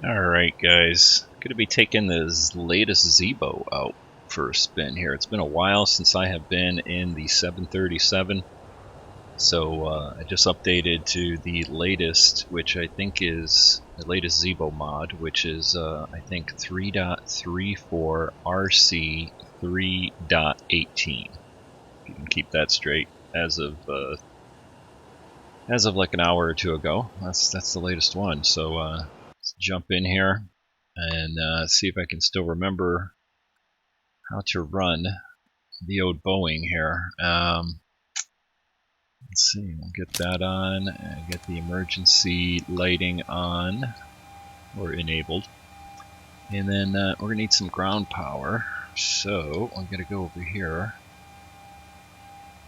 Alright guys, going to be taking this latest Zibo out for a spin here. It's been a while since I have been in the 737, so I just updated to the latest, which I think is the latest Zibo Mod, which is I think 3.34rc3.18. You can keep that straight as of like an hour or two ago. That's the latest one. So let's jump in here and see if I can still remember how to run the old Boeing here. Let's see, we'll get that on, and get the emergency lighting on, or enabled. And then we're going to need some ground power, so I'm going to go over here.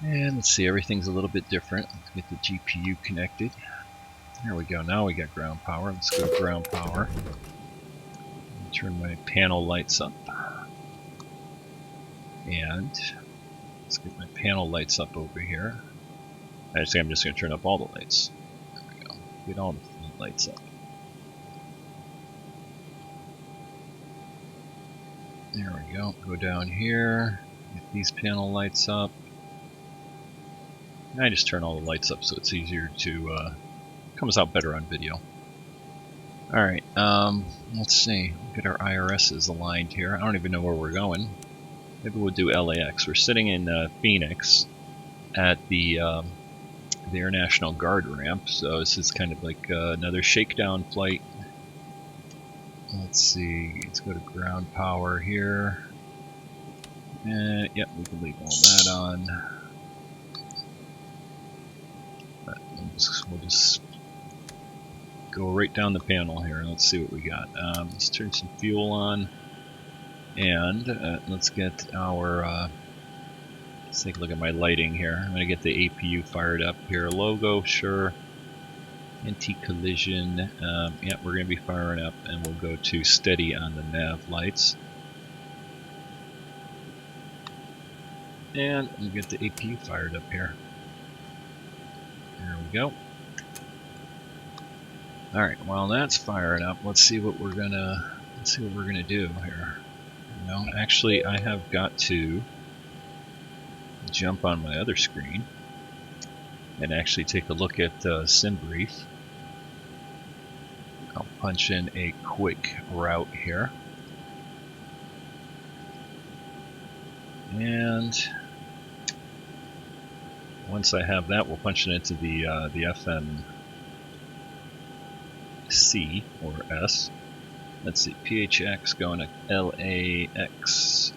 And let's see, everything's a little bit different. Let's get the GPU connected. There we go, now we got ground power. Let's go to ground power. Turn my panel lights up. And let's get my panel lights up over here. I think I'm just going to turn up all the lights. There we go. Get all the lights up. There we go. Go down here. Get these panel lights up. And I just turn all the lights up so it's easier to comes out better on video. Alright, let's see. We'll get our IRSs aligned here. I don't even know where we're going. Maybe we'll do LAX. We're sitting in Phoenix at the Air National Guard ramp, so this is kind of like another shakedown flight. Let's see, let's go to ground power here. Yep, we can leave all that on. But we'll just go right down the panel here and let's see what we got. Let's turn some fuel on, and let's get our let's take a look at my lighting here. I'm going to get the APU fired up here. Logo, sure. Anti-collision. Yeah, we're going to be firing up, and we'll go to steady on the nav lights. And we'll get the APU fired up here. There we go. Alright, while that's firing up, let's see what we're gonna do here. You know, actually I have got to jump on my other screen and actually take a look at SimBrief. I'll punch in a quick route here, and once I have that, we'll punch it into the FMC or S. Let's see, PHX going to LAX.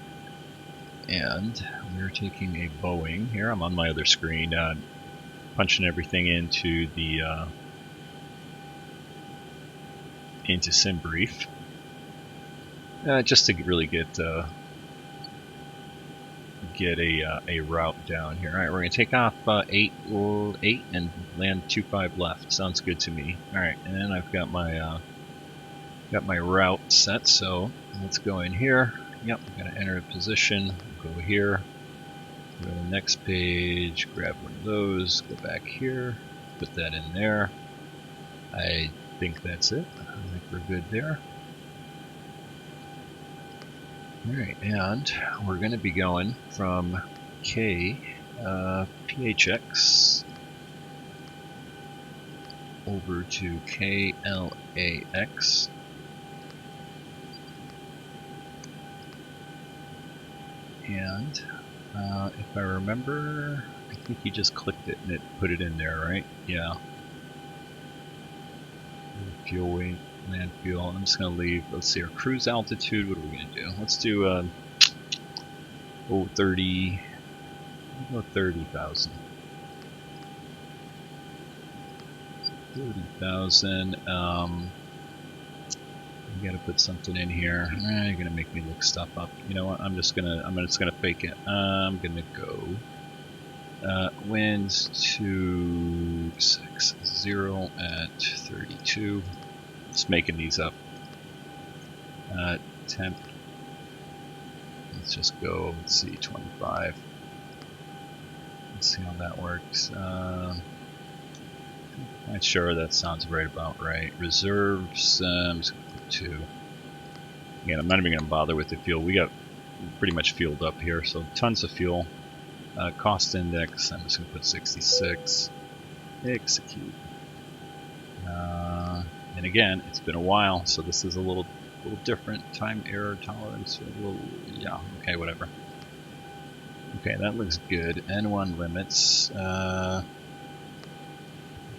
And we're taking a Boeing here. I'm on my other screen, punching everything into the into SimBrief, just to really get a route down here. All right, we're going to take off 8 and land 25 left. Sounds good to me. All right, and then I've got my route set. So let's go in here. Yep, I'm going to enter a position. Go here, go to the next page, grab one of those, go back here, put that in there. I think that's it. I think we're good there. Alright, and we're going to be going from PHX over to KLAX. And if I remember, I think you just clicked it and it put it in there, right? Yeah. Fuel weight, land fuel. I'm just going to leave. Let's see, our cruise altitude. What are we going to do? Let's do 30. We'll go 30,000. 30,000. You gotta put something in here. You're gonna make me look stuff up. You know what? I'm just gonna fake it. I'm gonna go winds 260 at 32. Just making these up. Temp. Let's just go. Let's see, 25. Let's see how that works. Not sure that sounds right about right. Reserves. I'm just gonna put to. Again, I'm not even going to bother with the fuel. We got pretty much fueled up here, so tons of fuel. Cost index, I'm just going to put 66. Execute. And again, it's been a while, so this is a little different. Time error tolerance, yeah, okay, whatever. Okay, that looks good. N1 limits.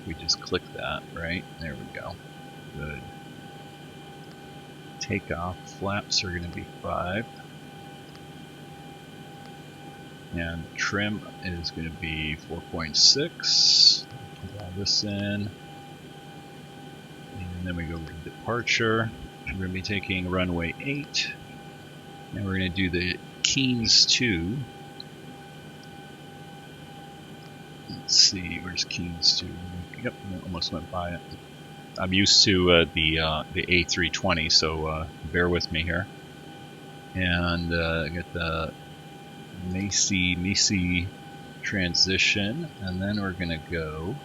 We just click that, right? There we go. Good. Takeoff flaps are going to be 5. And trim is going to be 4.6. Put all this in. And then we go to departure. We're going to be taking runway 8. And we're going to do the Keynes 2. Let's see, where's Keynes 2? Yep, I almost went by it. I'm used to the A320, so bear with me here. And I got the Macy transition, and then we're gonna go.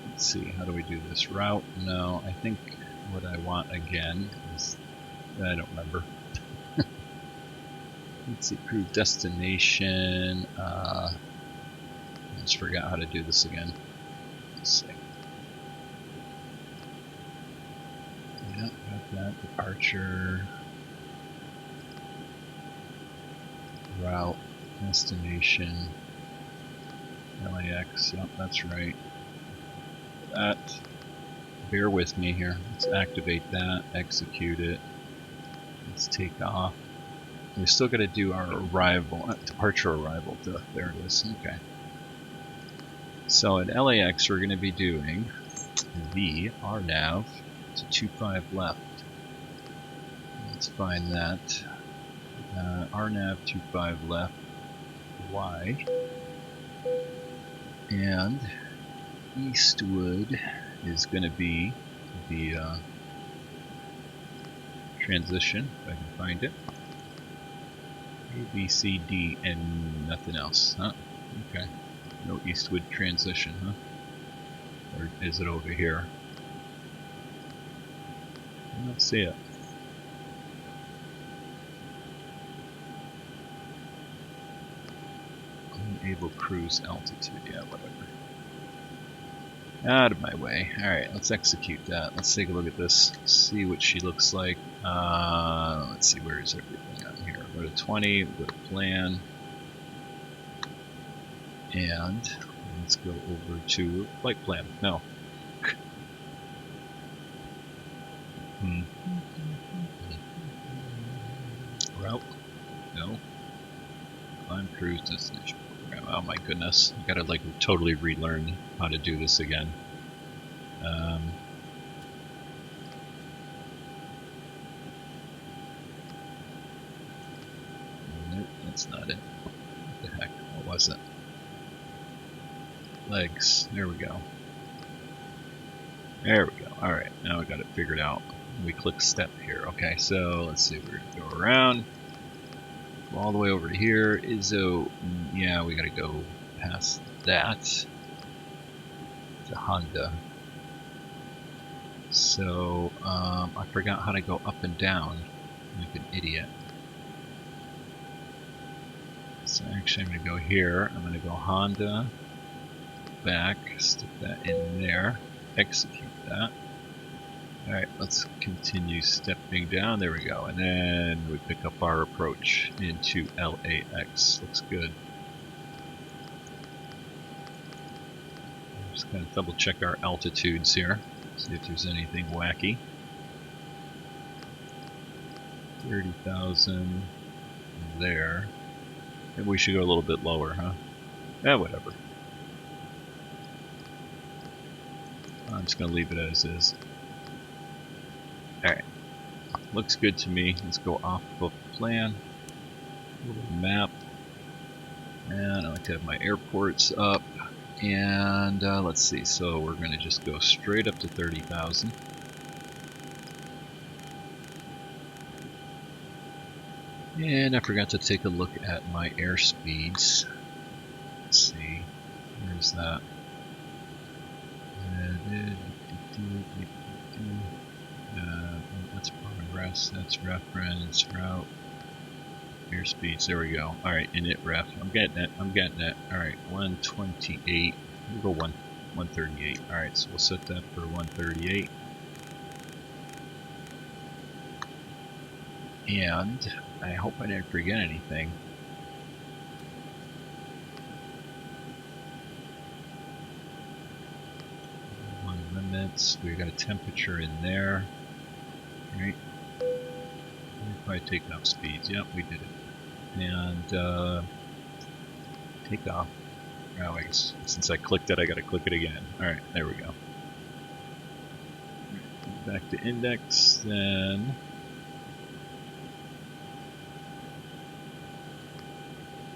Let's see, how do we do this route? No, I think what I want again is I don't remember. Let's see, crew destination. I just forgot how to do this again. Let's see. Yeah, got that. Departure. Route. Destination. LAX. Yep, that's right. That. Bear with me here. Let's activate that. Execute it. Let's take off. We still got to do our arrival. Departure arrival. There it is. Okay. So at LAX, we're going to be doing the RNAV to 25 left. Let's find that. RNAV 25 left, Y. And Eastwood is going to be the transition, if I can find it. A, B, C, D, and nothing else. Huh? Okay. No Eastwood transition, huh? Or is it over here? I don't see it. Unable cruise altitude, yeah, whatever. Out of my way. Alright, let's execute that. Let's take a look at this, see what she looks like. Let's see, where is everything on here? Go to 20, go to plan. And let's go over to flight plan. No. Route. No. Climb cruise destination program. Oh my goodness. I gotta like totally relearn how to do this again. Nope, that's not it. What the heck? What was it? Legs. There we go. There we go. Alright, now we got it figured out. We click step here. Okay, so let's see. We're going to go around. Go all the way over to here. Izzo. Yeah, we got to go past that. To Honda. So, I forgot how to go up and down. Like an idiot. So actually I'm going to go here. I'm going to go Honda. Back, stick that in there, execute that. Alright, let's continue stepping down, there we go, and then we pick up our approach into LAX, looks good. Just kind of double check our altitudes here, see if there's anything wacky. 30,000 there. Maybe we should go a little bit lower, huh? Yeah, whatever. I'm just going to leave it as is. Alright. Looks good to me. Let's go off of plan. Little map. And I like to have my airports up. And let's see. So we're going to just go straight up to 30,000. And I forgot to take a look at my airspeeds. Let's see. Where's that? rest, that's reference, route, airspeeds, there we go. Alright, init ref, I'm getting it. Alright, 128, we'll go 138. Alright, so we'll set that for 138. And I hope I didn't forget anything. Limits, we got a temperature in there. Right. We'll probably take off speeds. Yep, we did it. And take off. Oh, I guess since I clicked it, I gotta click it again. Alright, there we go. Back to index, then.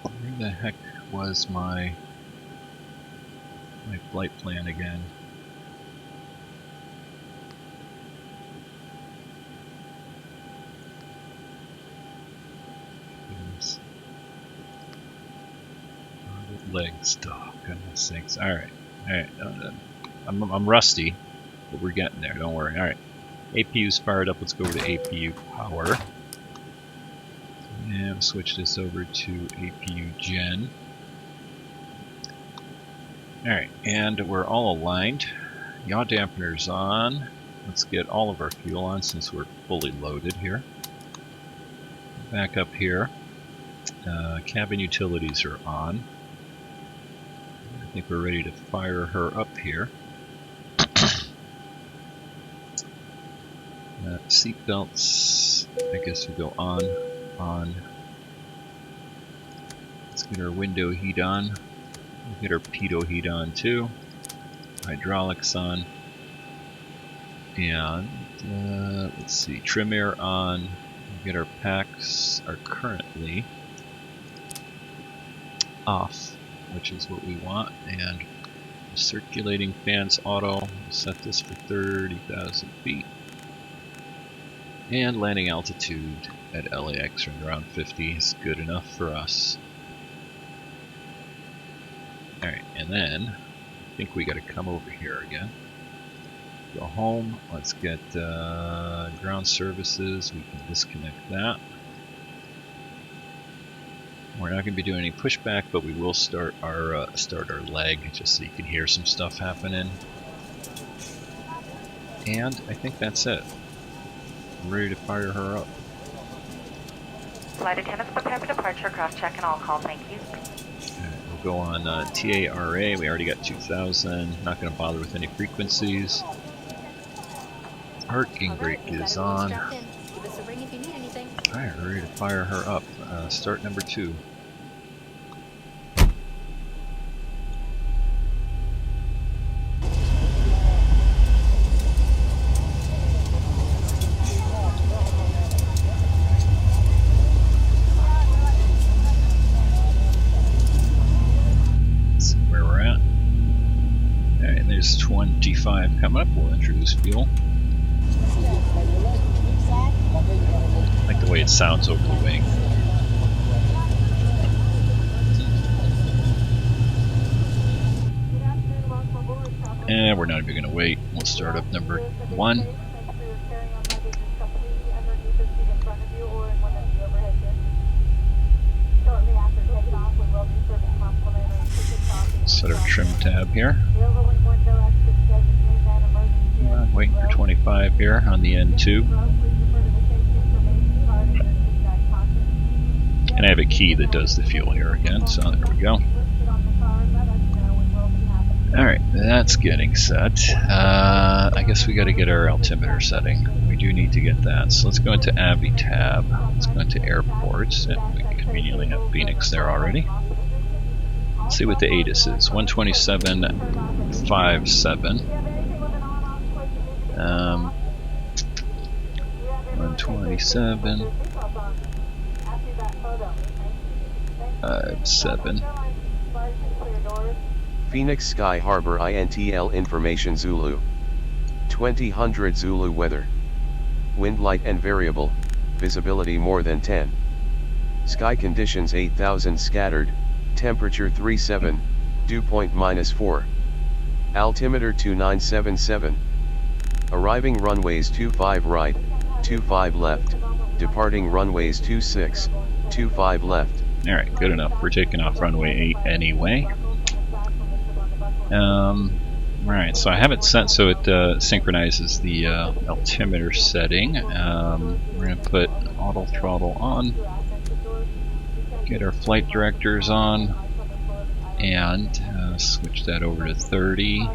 Where the heck was my flight plan again? Legs, oh goodness sakes. Alright, I'm rusty, but we're getting there, don't worry. Alright, APU's fired up, let's go over to APU power. And we'll switch this over to APU gen. Alright, and we're all aligned. Yaw dampener's on. Let's get all of our fuel on since we're fully loaded here. Back up here. Cabin utilities are on. I think we're ready to fire her up here. Seat belts, I guess we go on. Let's get our window heat on. We'll get our pitot heat on too. Hydraulics on. And let's see, trim air on. We'll get our packs are currently off, which is what we want, and circulating fans auto, we'll set this for 30,000 feet, and landing altitude at LAX around 50 is good enough for us. Alright, and then I think we got to come over here again, go home, let's get ground services, we can disconnect that. We're not going to be doing any pushback, but we will start our leg just so you can hear some stuff happening. And I think that's it. I'm ready to fire her up. Flight attendants prepare for departure. Cross check and all call. Thank you. Right, we'll go on TARA. We already got 2,000. Not going to bother with any frequencies. Parking brake is on. Give us a ring if you need anything. Alright, we're ready to fire her up. Start number 2. Let's see where we're at. Alright, there's 25 coming up. We'll introduce fuel. I like the way it sounds over the wing. And we're not even going to wait. We'll start up number 1. Set our trim tab here. I'm waiting for 25 here on the N2. And I have a key that does the fuel here again, so there we go. Alright, that's getting set. I guess we got to get our altimeter setting. We do need to get that. So let's go into AviTab. Let's go into airports. And we conveniently have Phoenix there already. Let's see what the ATIS is. 127.57. 127. 57. Phoenix Sky Harbor INTL Information Zulu. 2000 Zulu weather. Wind light and variable, visibility more than 10. Sky conditions 8000 scattered, temperature 37, dew point -4. Altimeter 2977. Arriving runways 25 right, 25 left, departing runways 26, 25 left. Alright, good enough. We're taking off runway 8 anyway. Alright, so I have it set so it synchronizes the altimeter setting. We're going to put auto throttle on, get our flight directors on, and switch that over to 30.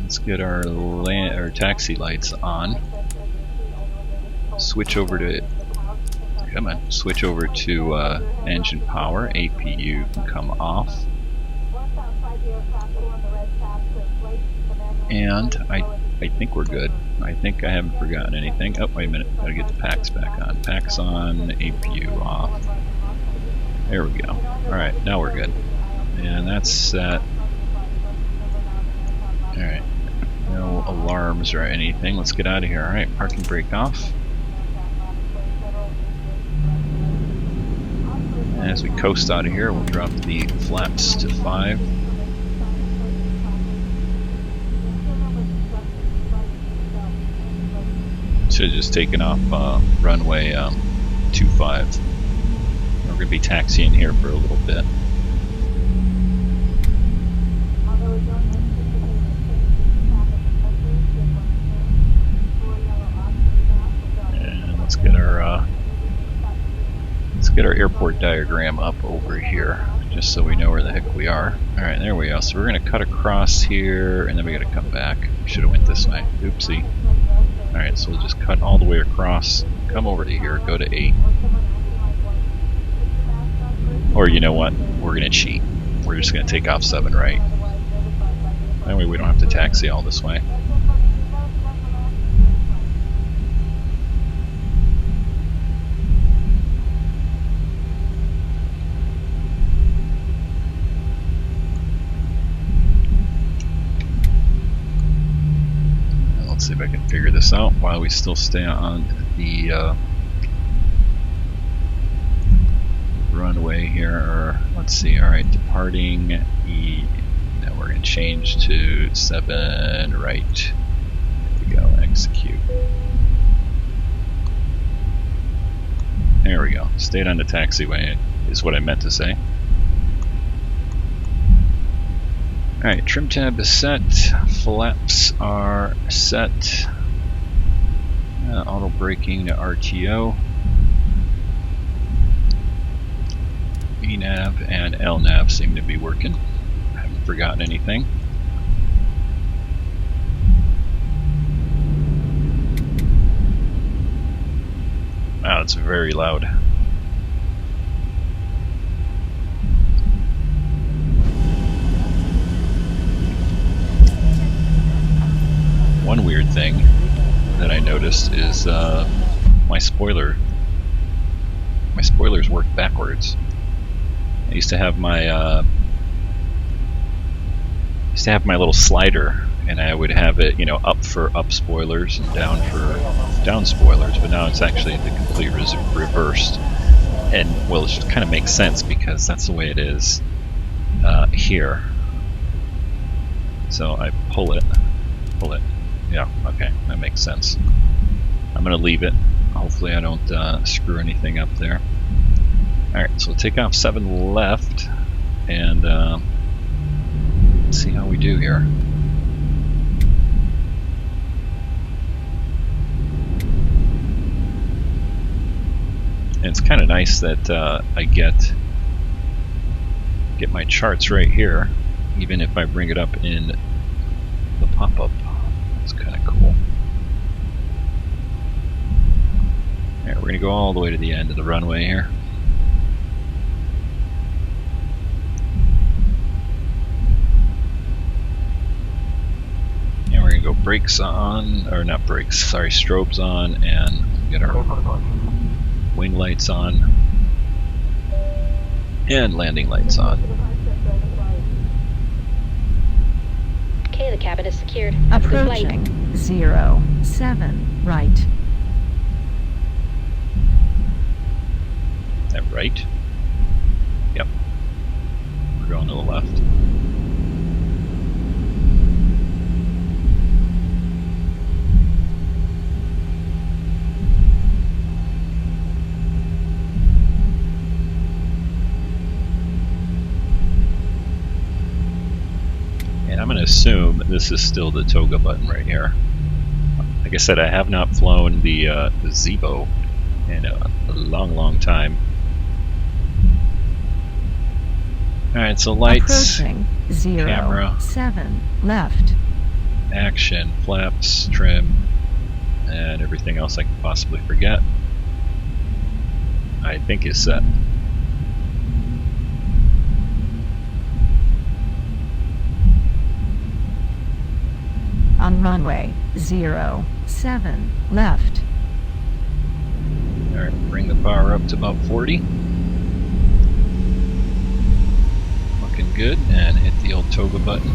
Let's get our taxi lights on. Switch over to switch over to engine power. APU can come off. And I think we're good. I think I haven't forgotten anything. Oh, wait a minute. Gotta get the packs back on. Packs on, APU off. There we go. Alright, now we're good. And that's set. Alright. No alarms or anything. Let's get out of here. Alright, parking brake off. And as we coast out of here, we'll drop the flaps to 5. Should have just taken off runway 25. We're going to be taxiing here for a little bit. And let's get our airport diagram up over here, just so we know where the heck we are. Alright, there we go. So we're going to cut across here, and then we got to come back. We should have went this way. Oopsie. Alright, so we'll just cut all the way across, come over to here, go to 8. Or you know what? We're going to cheat. We're just going to take off 7 right. That way we don't have to taxi all this way. Let's see if I can figure this out while we still stay on the runway here. Or let's see. All right, departing E. Now we're going to change to 7 right. There we go. Execute. There we go. Stayed on the taxiway is what I meant to say. Alright, trim tab is set, flaps are set, auto braking to RTO, ENAV and LNAV seem to be working. I haven't forgotten anything. Wow, it's very loud. One weird thing that I noticed is my spoilers work backwards. I used to have my little slider, and I would have it, you know, up for up spoilers and down for down spoilers. But now it's actually the complete reversed, and well, it just kind of makes sense because that's the way it is here. So I pull it. Yeah, okay, that makes sense. I'm going to leave it. Hopefully I don't screw anything up there. Alright, so we'll take off 7 left, and let's see how we do here. And it's kind of nice that I get my charts right here, even if I bring it up in the pop-up. It's kind of cool. Alright, we're going to go all the way to the end of the runway here. And we're going to go brakes on, or not brakes, sorry, strobes on, and get our wing lights on, and landing lights on. Okay, the cabin is secured. Have a good flight. Approaching 07 right. Is that right? Yep. We're going to the left. assume this is still the toga button right here. Like I said, I have not flown the Zibo in a long time. Alright, so lights, Approaching 0, camera, 7, left. action, flaps, trim, and everything else I could possibly forget, I think is set. On runway 0, 7, left. Alright, bring the power up to about 40. Looking good, and hit the old toga button.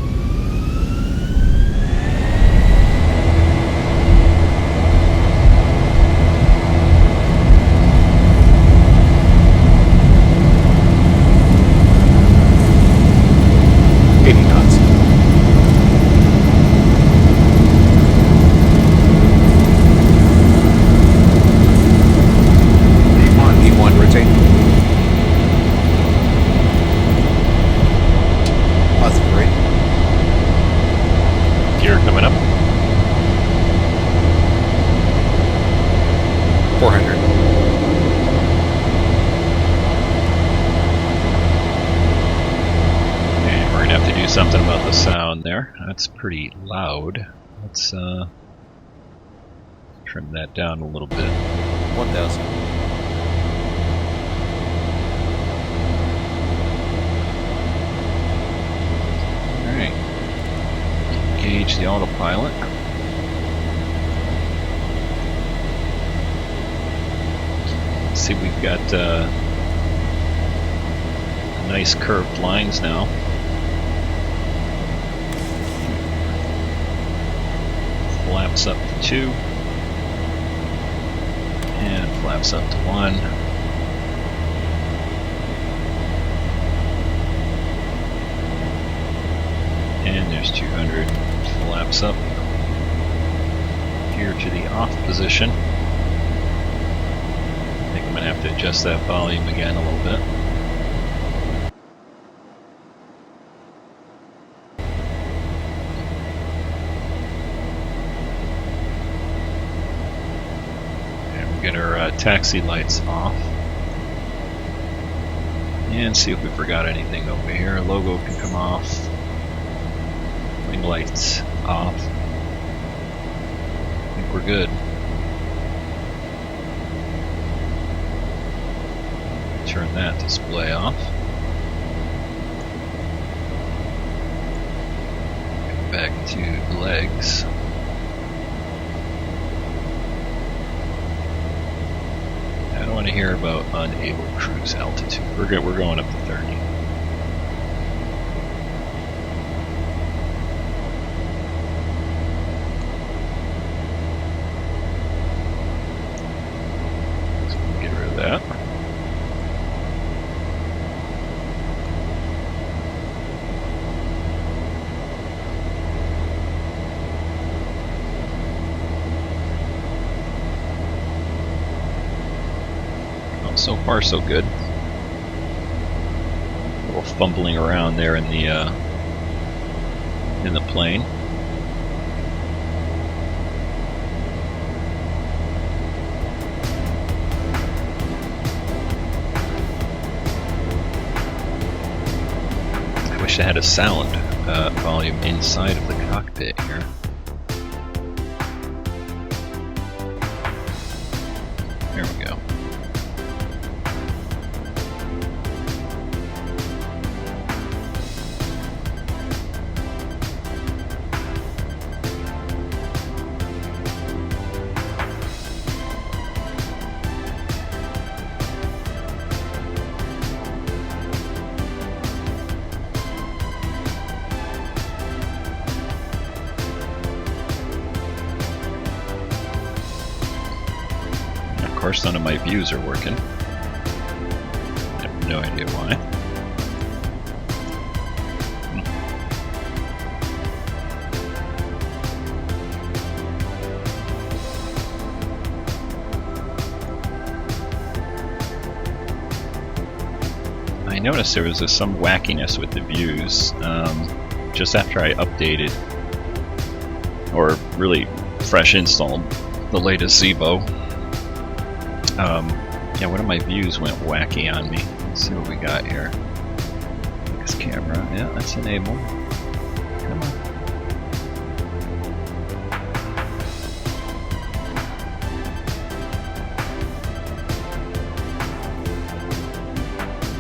Something about the sound there. That's pretty loud. Let's trim that down a little bit. 1,000. Alright. Engage the autopilot. Let's see, we've got nice curved lines now. Flaps up to 2, and flaps up to 1. And there's 200. Flaps up here to the off position. I think I'm going to have to adjust that volume again a little bit. Get our taxi lights off and see if we forgot anything over here. Logo can come off, wing lights off. I think we're good. Turn that display off. Come back to legs. I don't want to hear about unable cruise altitude. We're good. We're going up to 30. So we'll get rid of that. So far, so good. A little fumbling around there in the plane. I wish I had a sound volume inside of the cockpit here. There we go. Of course, none of my views are working. I have no idea why. I noticed there was some wackiness with the views. just after I updated, or really fresh installed, the latest Zibo. Yeah, one of my views went wacky on me. Let's see what we got here. Fix camera. Yeah, that's enabled. Come on.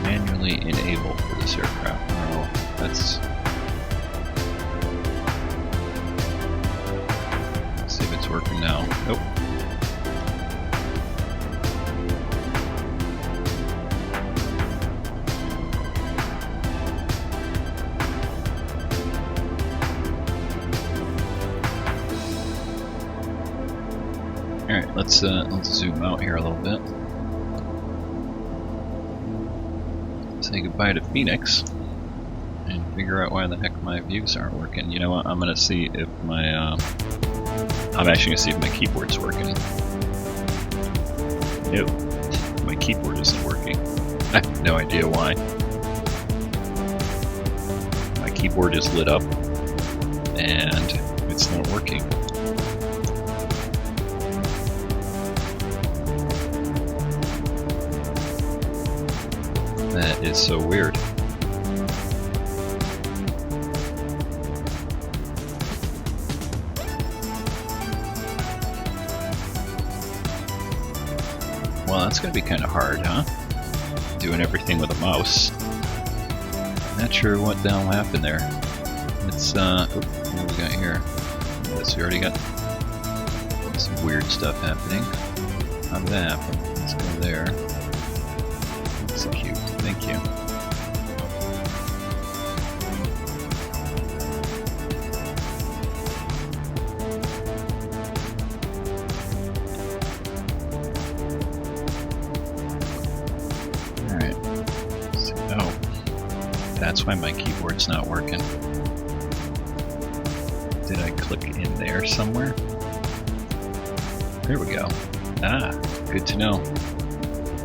Manually enable for this aircraft. Oh, that's. Let's see if it's working now. Nope. Alright, let's zoom out here a little bit. Say goodbye to Phoenix and figure out why the heck my views aren't working. You know what? I'm gonna see if my I'm actually gonna see if my keyboard's working. Nope, my keyboard isn't working. I have no idea why. My keyboard is lit up and it's not working. That is so weird. Well, that's gonna be kind of hard, huh? Doing everything with a mouse. Not sure what the hell happened there. It's, what do we got here? Yes, we already got some weird stuff happening. How did that happen? Let's go there. Execute. Thank you. Alright. Oh. That's why my keyboard's not working. Did I click in there somewhere? There we go. Ah, good to know.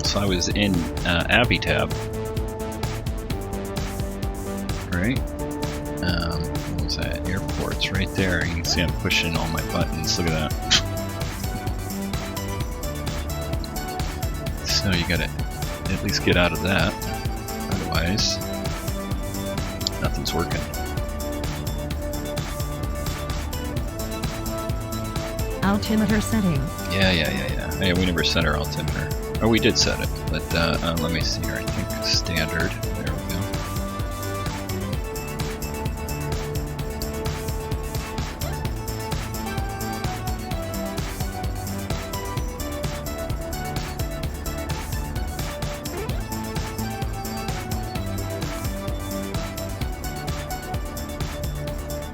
So I was in AviTab, right? What was that? Airports, right there. You can see I'm pushing all my buttons. Look at that. So you gotta at least get out of that. Otherwise, nothing's working. Altimeter setting. Yeah. Hey, we never set our altimeter. Oh, we did set it, but let me see here. I think it's standard. There we go.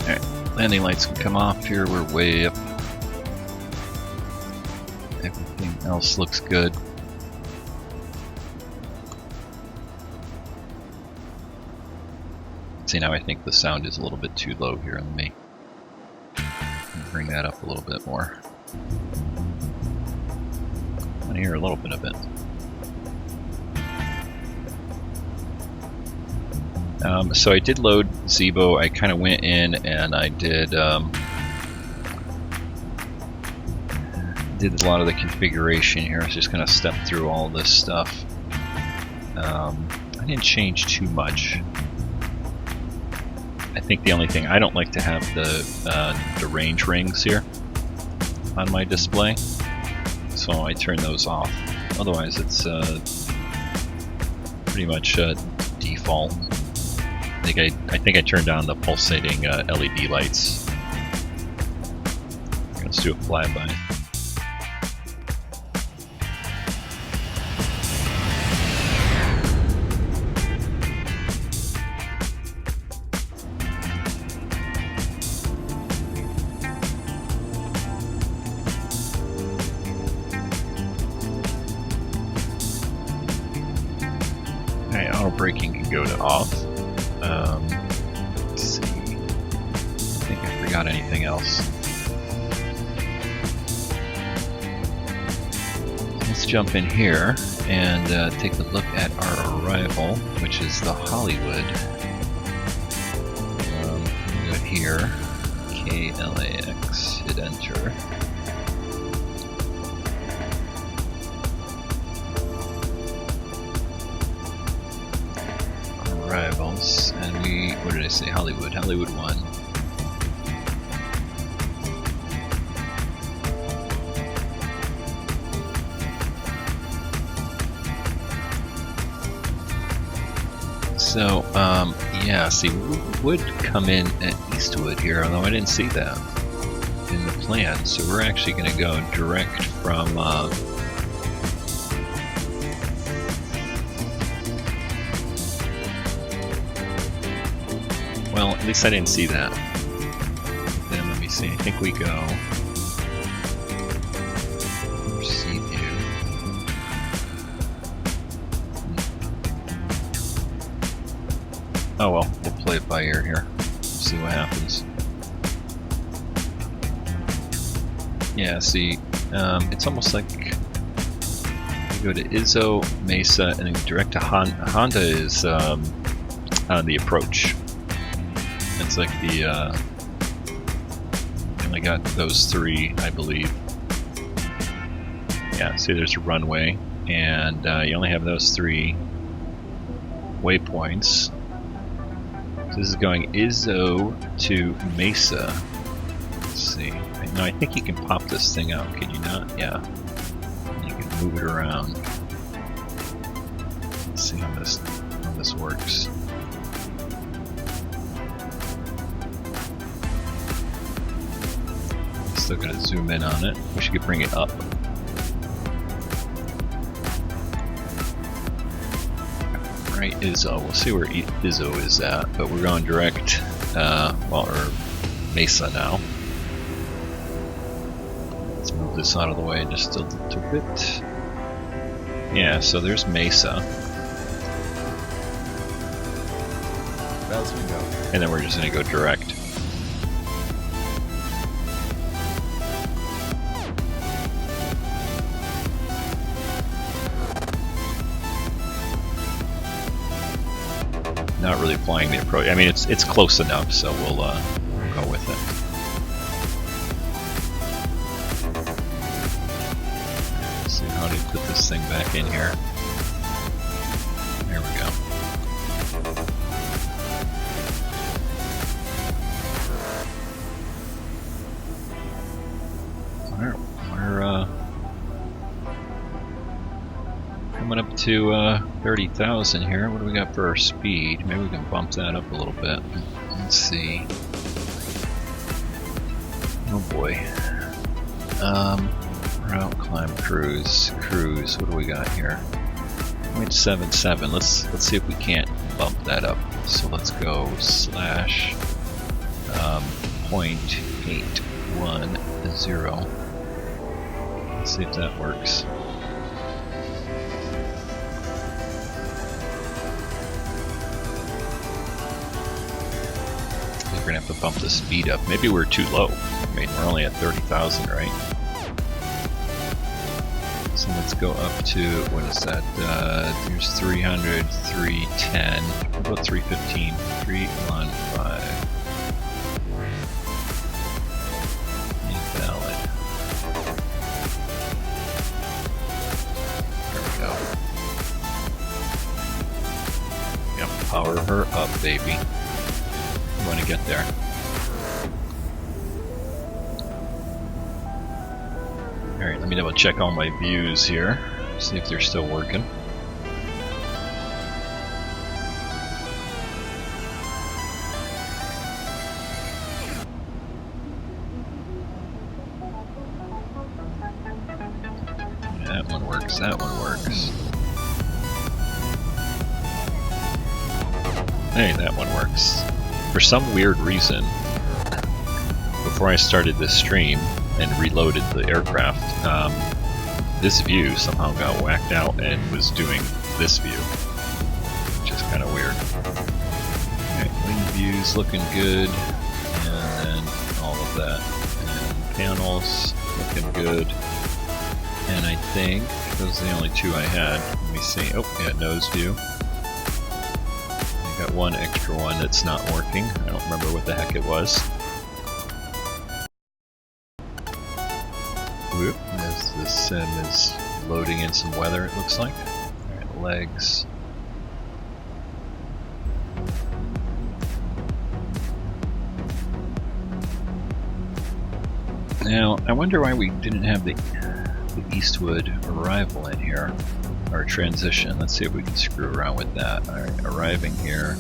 Alright, landing lights can come off here. We're way up. Everything else looks good. See, now I think the sound is a little bit too low here. Let me bring that up a little bit more. I want to hear a little bit of it. So I did load Zibo. I kind of went in and I did a lot of the configuration here. I was just going to step through all this stuff. I didn't change too much. I think the only thing, I don't like to have the range rings here on my display, so I turn those off. Otherwise, it's pretty much default. I think I turned on the pulsating LED lights. Let's do a flyby. Auto braking can go to off. Let's see. I think I forgot anything else. Let's jump in here and take a look at our arrival, which is the Hollywood. here. KLAX, hit enter. Arrivals, and we, what did I say, Hollywood 1. So, yeah, see, we would come in at Eastwood here, although I didn't see that in the plan. So we're actually going to go direct from, well, at least I didn't see that. Then let me see, I think we go, sea view. Oh well, we'll play it by ear here. See what happens. Yeah, see, it's almost like you go to Izzo, Mesa, and then direct to Honda. Honda is on the approach. It's like the, you only got those 3, I believe. Yeah, see there's a runway, and you only have those 3 waypoints. So this is going Izzo to Mesa. Let's see. No, I think you can pop this thing out, can you not? Yeah. You can move it around. Let's see how this works. Still gonna zoom in on it. Wish you could bring it up. Right, Izzo. We'll see where Izzo is at, but we're going direct, well, or Mesa now. Let's move this out of the way just a little bit. Yeah, so there's Mesa. And then we're just going to go direct. Not really flying the approach. I mean, it's close enough, so we'll go with it. Let's see how do you put this thing back in here. There we go. We're coming up to 30,000 here. What do we got for our speed? Maybe we can bump that up a little bit. Let's see. Oh boy. Route, climb, cruise. What do we got here? 0.77. Let's see if we can't bump that up. So let's go slash 0.810. Let's see if that works. We're gonna have to bump the speed up. Maybe we're too low. I mean, we're only at 30,000, right? So let's go up to, what is that? There's 300, 310, about 315, 315. Invalid. There we go. Yep, power her up, baby. Want to get there. Alright, let me double check all my views here, see if they're still working. That one works, that one works. Hey, that one works. For some weird reason, before I started this stream and reloaded the aircraft, this view somehow got whacked out and was doing this view, which is kind of weird. Alright, wing views looking good, and then all of that. And panels looking good. And I think those are the only 2 I had. Let me see. Oh, yeah, nose view. Got got one extra one that's not working. I don't remember what the heck it was. Whoop, as the sim is loading in some weather, it looks like. Alright, legs. Now, I wonder why we didn't have the Eastwood arrival in here, or transition. Let's see if we can screw around with that. Alright, arriving here.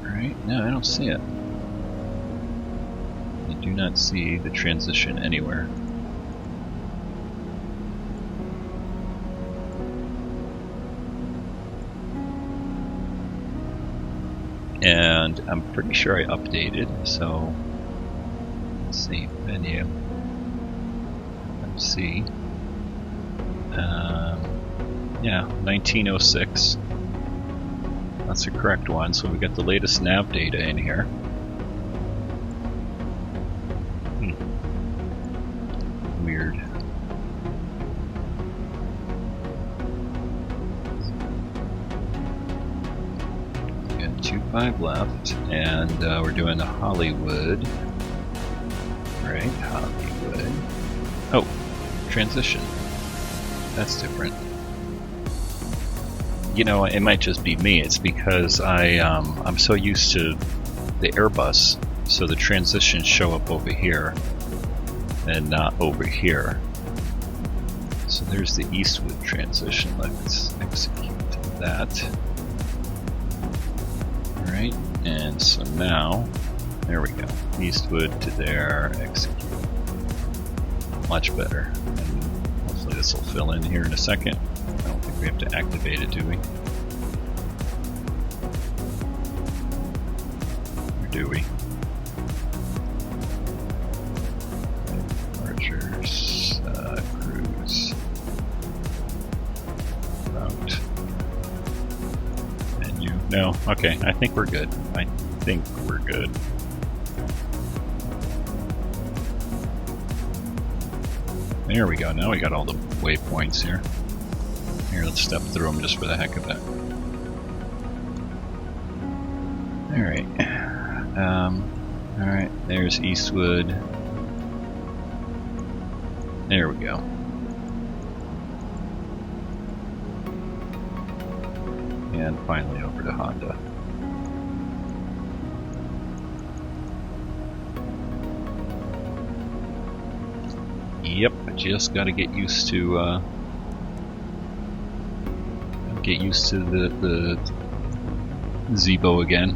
Alright, no, I don't see it. I do not see the transition anywhere. And I'm pretty sure I updated, so let's see, menu, MC, yeah, 1906, that's the correct one, so we got the latest nav data in here. Weird. We got 25 left, and we're doing the Hollywood. Right, Hollywood. Oh, transition. That's different. You know, it might just be me. It's because I'm so used to the Airbus, so the transitions show up over here and not over here. So there's the Eastwood transition. Let's execute that. Alright, and so now, there we go. Eastwood to there, execute. Much better. And hopefully this will fill in here in a second. I don't think we have to activate it, do we? Or do we? Departures, cruise, route, menu. No, okay, I think we're good. I think we're good. There we go, now we got all the waypoints here. Here, let's step through them just for the heck of it. Alright. Alright, there's Eastwood. There we go. And finally over to Honda. Yep, I just got to get used to the Zibo again.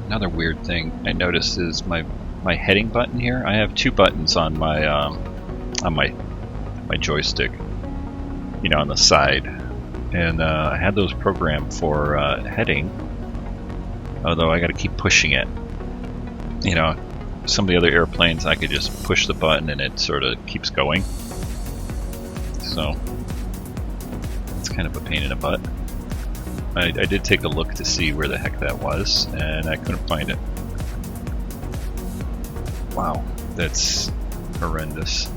Another weird thing I noticed is my heading button here. I have two buttons on my joystick, you know, on the side, and I had those programmed for heading. Although I got to keep pushing it. You know, some of the other airplanes I could just push the button and it sort of keeps going. So it's kind of a pain in the butt. I did take a look to see where the heck that was, and I couldn't find it. Wow, that's horrendous.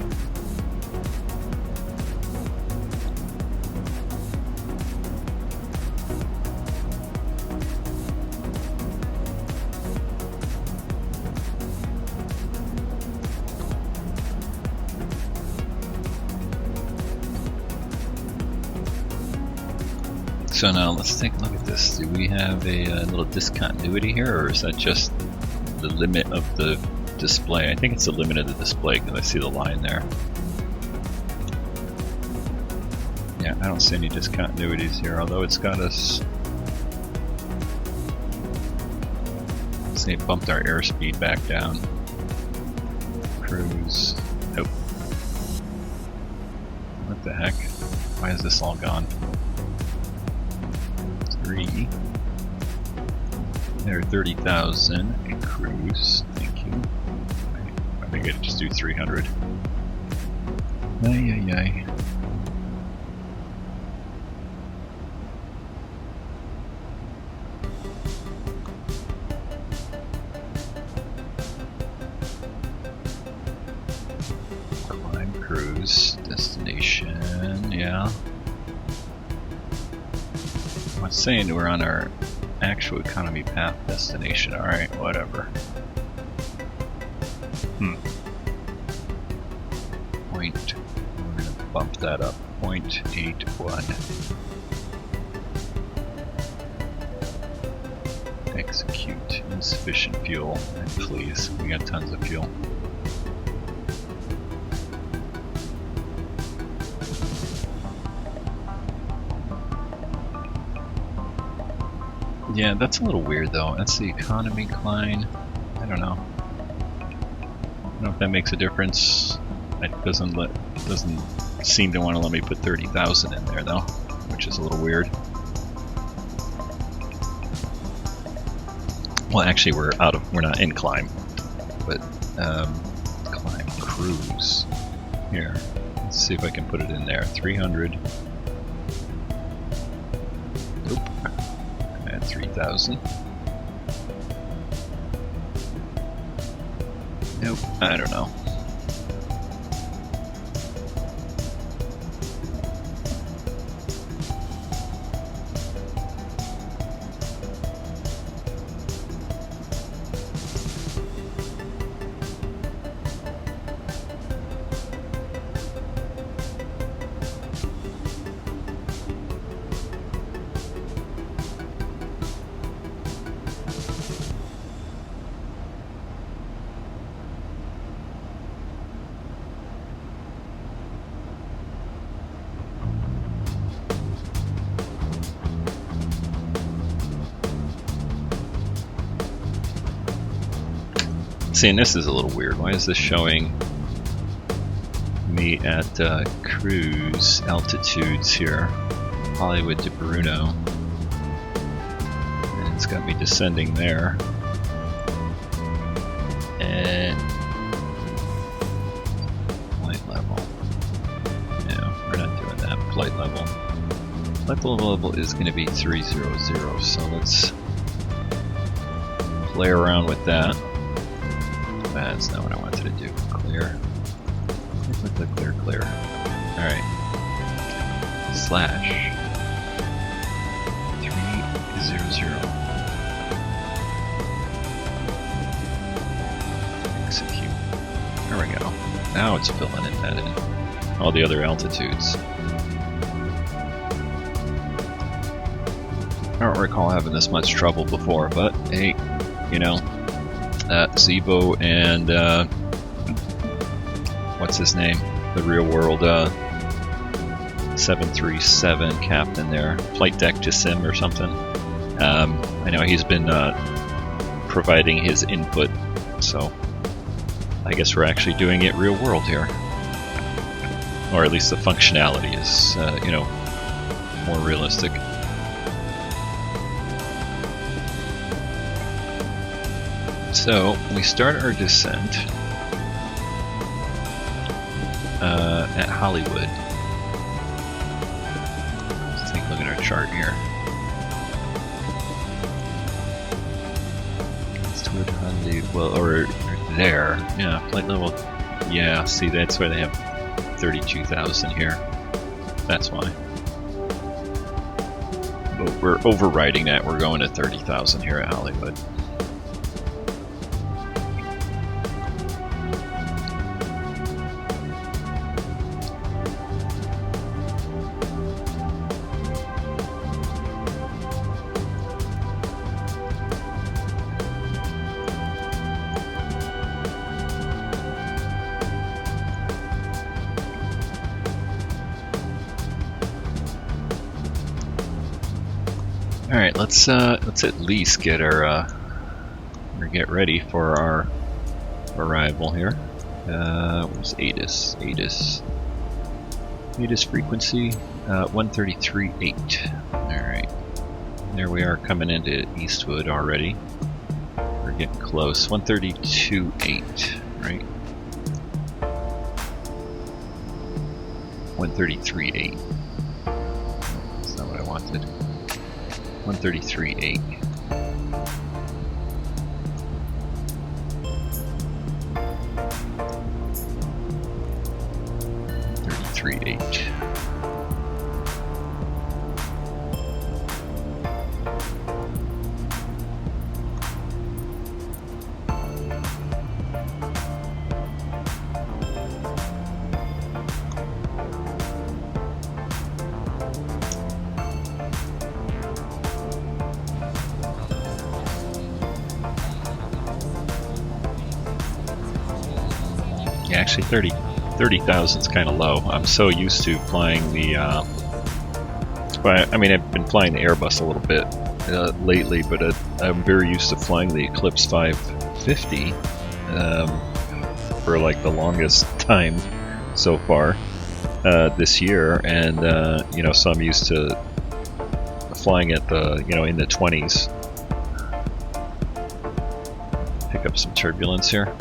So now let's take a look at this. Do we have a little discontinuity here, or is that just the limit of the display? I think it's the limit of the display because I see the line there. Yeah, I don't see any discontinuities here, although it's got us... See, it bumped our airspeed back down. Cruise. Nope. What the heck? Why is this all gone? 3. There, 30,000. Cruise. Thank you. I think I'd just do 300. Ay, ay, ay. cruise. Destination, yeah. I'm saying we're on our actual economy path destination. Alright, whatever. Point. We're going to bump that up. 0.81. Execute. Insufficient fuel. And please, we got tons of fuel. Yeah, that's a little weird though. That's the economy line. I don't know. I don't know if that makes a difference. It doesn't seem to want to let me put 30,000 in there though, which is a little weird. Well, actually, we're not in climb, but climb cruise. Here, let's see if I can put it in there. 300. Nope. Add 3,000. Nope. I don't know. See, and this is a little weird. Why is this showing me at cruise altitudes here? Hollywood to Bruno. And it's got me descending there. And flight level. No, we're not doing that. Flight level. Flight level is going to be 300, so let's play around with that. That's not what I wanted to do. Clear. Clear. Alright. Slash 300. Execute. There we go. Now it's filling in that in. All the other altitudes. I don't recall having this much trouble before, but hey, you know. Zibo and what's his name? The real world 737 captain there, FlightFactor or something. I know he's been providing his input, so I guess we're actually doing it real world here, or at least the functionality is you know, more realistic. So, we start our descent at Hollywood. Let's take a look at our chart here. Eastwood, Hollywood, well, or there. Yeah, flight level. Yeah, see, that's why they have 32,000 here. That's why. But we're overriding that. We're going to 30,000 here at Hollywood. Alright, let's at least get our or get ready for our arrival here. Where's ATIS? ATIS frequency 133.8. Alright. There we are coming into Eastwood already. We're getting close. 132.8, right? 133.8. That's not what I wanted. 133.8. 338. Yeah, actually 30,000 is kind of low. I'm so used to flying the, I mean, I've been flying the Airbus a little bit lately, but I'm very used to flying the Eclipse 550 for like the longest time so far this year, and you know, so I'm used to flying at the, you know, in the 20s. Pick up some turbulence here.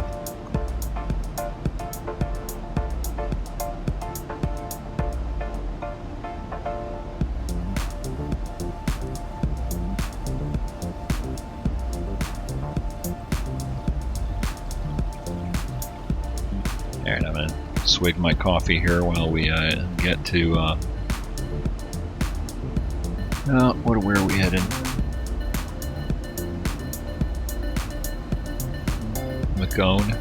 Alright, I'm gonna swig my coffee here while we get to where are we headed? Macone.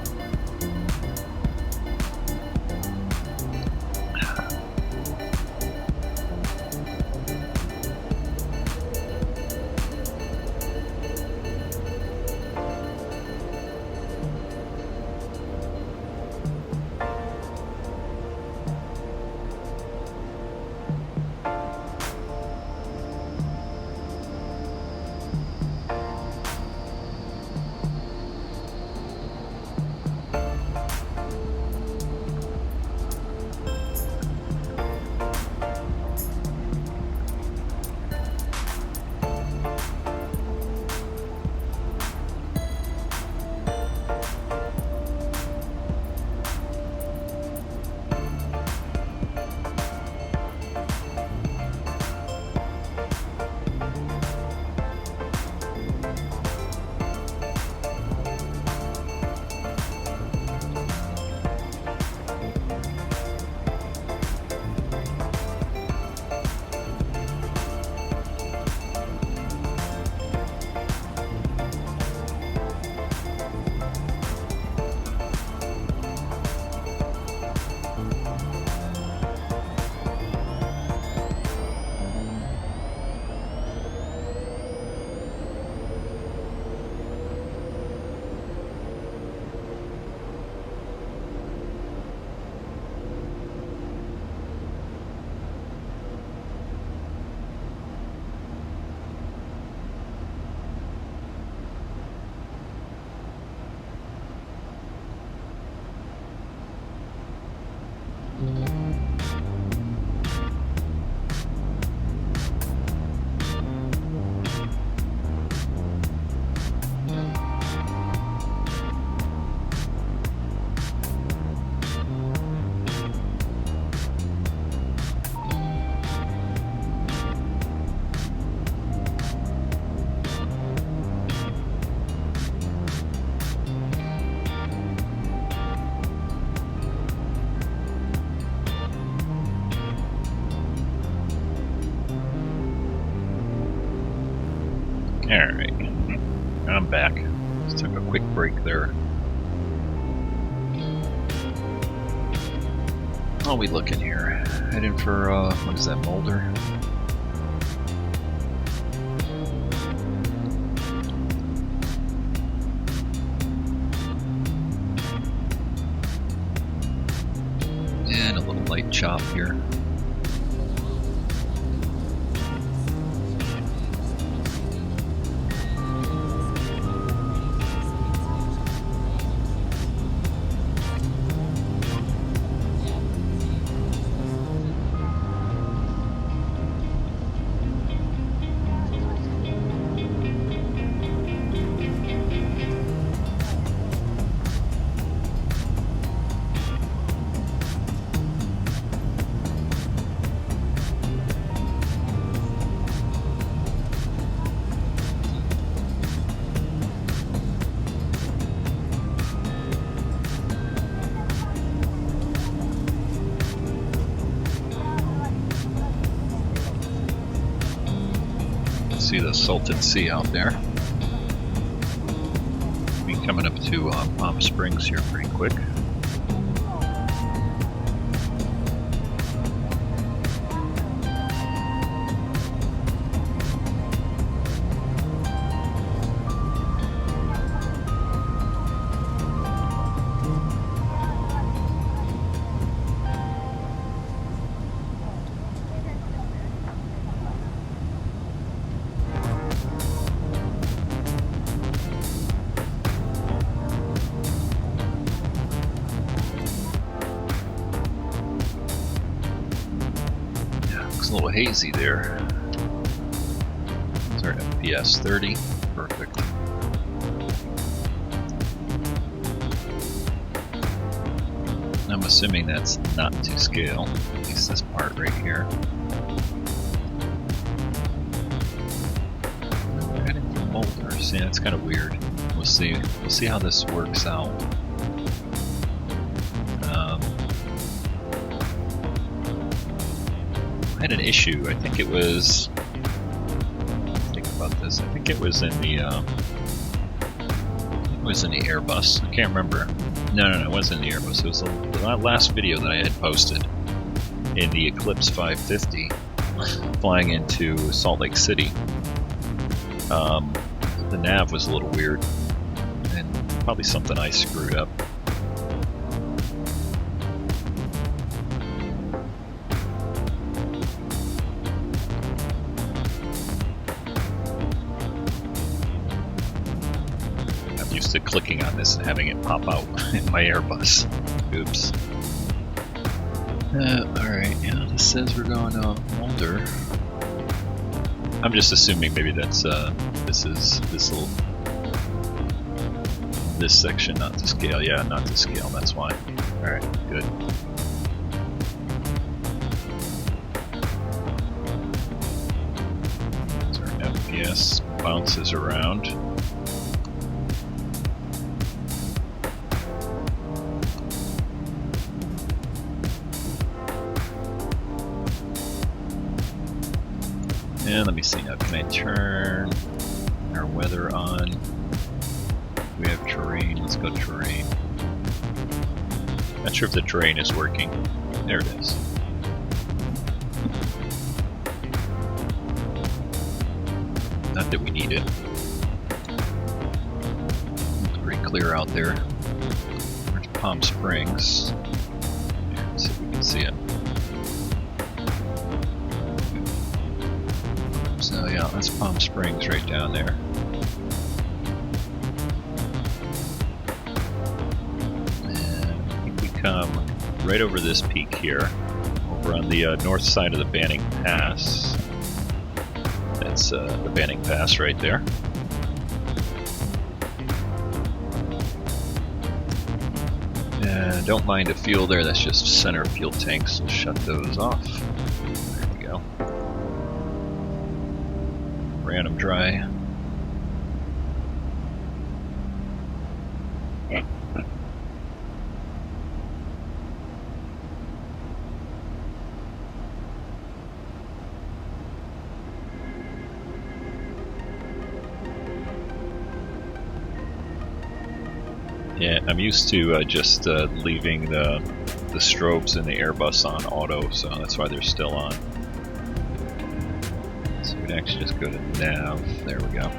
Alright, I'm back. Just took a quick break there. What are we looking here? Heading for, what is that, Mulder? And a little light chop here. see the Salton Sea out there. Be coming up to Palm Springs here pretty quick. A little hazy there. It's our FPS 30. Perfect. I'm assuming that's not to scale, at least this part right here. We're heading for Boulder. See, that's kind of weird. We'll see. We'll see how this works out. I had an issue. I think it was. Think about this. I think it was in the. It was in the Airbus. I can't remember. No, it wasn't in the Airbus. It was the last video that I had posted in the Eclipse 550, flying into Salt Lake City. The nav was a little weird, and probably something I screwed up. To clicking on this and having it pop out in my Airbus. Oops. Alright, yeah, this says we're going to Boulder. I'm just assuming maybe that's this section not to scale. Yeah, not to scale, that's why. Alright, good. So our FPS bounces around. And let me see now, can I turn our weather on? We have terrain, let's go terrain. Not sure if the terrain is working. There it is. Not that we need it. It's pretty clear out there. There's Palm Springs. Let's see if we can see it. So yeah, that's Palm Springs right down there. And I think we come right over this peak here, over on the north side of the Banning Pass. That's the Banning Pass right there. And don't mind the fuel there, that's just center fuel tanks, so shut those off. There we go. Random dry. Yeah, I'm used to just leaving the strobes in the Airbus on auto, so that's why they're still on. So we can actually just go to nav. There we go.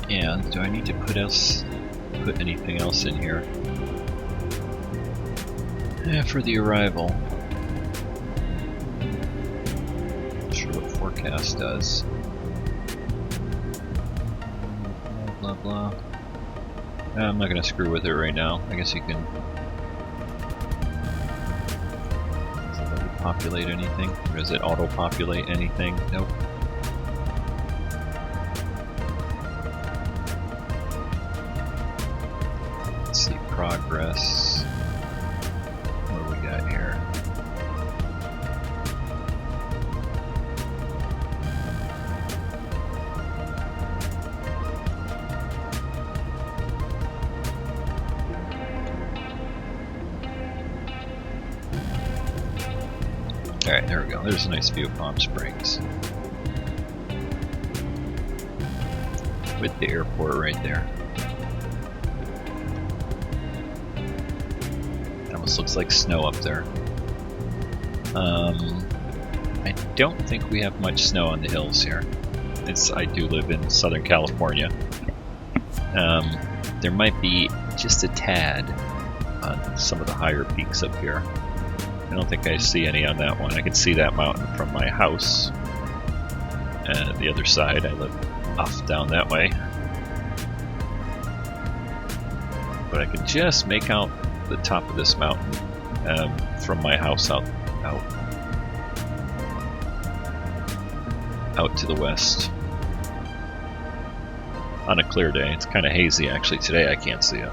And do I need to put anything else in here? Yeah, for the arrival. Forecast does. Blah blah. I'm not gonna screw with it right now. I guess you can. Does it let you populate anything? Or does it auto-populate anything? Nope. Let's see, progress. What do we got here? Alright, there we go. There's a nice view of Palm Springs. With the airport right there. It almost looks like snow up there. I don't think we have much snow on the hills here. I do live in Southern California. There might be just a tad on some of the higher peaks up here. I don't think I see any on that one. I can see that mountain from my house. And the other side, I live off down that way. But I can just make out the top of this mountain from my house out to the west. On a clear day. It's kind of hazy actually. Today I can't see it.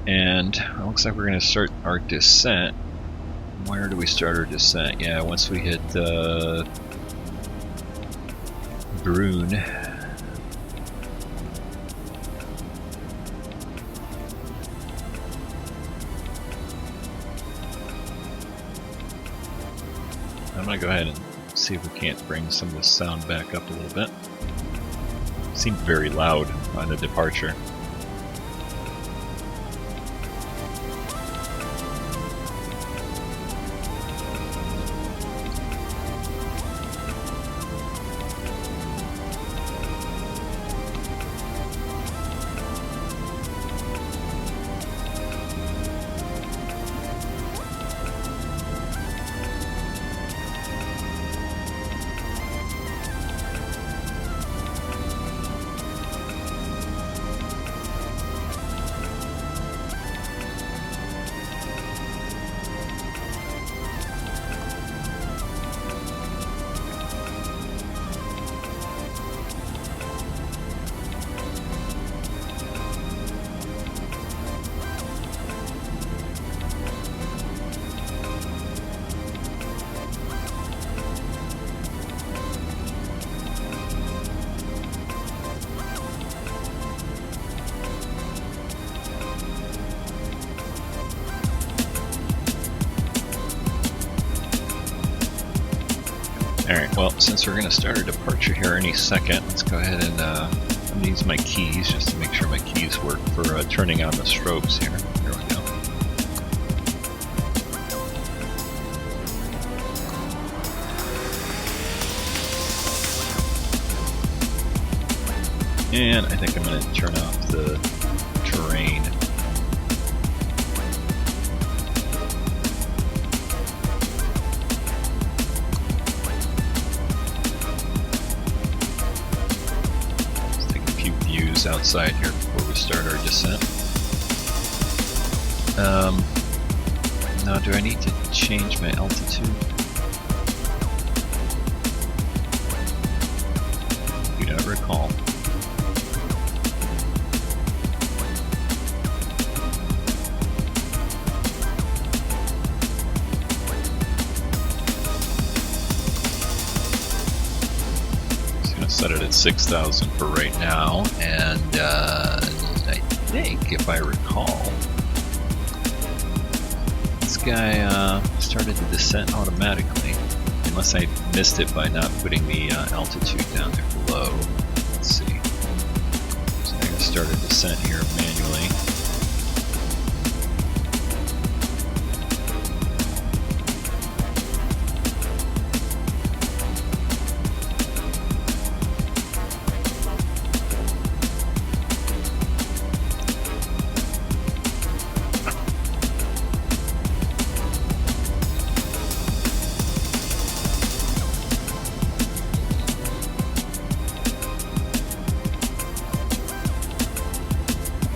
And it looks like we're going to start our descent. Where do we start our descent? Yeah, once we hit Brune. I'm going to go ahead and see if we can't bring some of the sound back up a little bit. It seemed very loud on the departure. Alright, well, since we're going to start our departure here any second, let's go ahead and I'm going to use my keys just to make sure my keys work for turning on the strobes here. There we go. And I think I'm going to turn off the terrain. Outside here before we start our descent. Now do I need to change my altitude? Do not recall. Set it at 6,000 for right now, and I think, if I recall, this guy started the descent automatically, unless I missed it by not putting the altitude down there below. Let's see. So I'm going to start a descent here manually.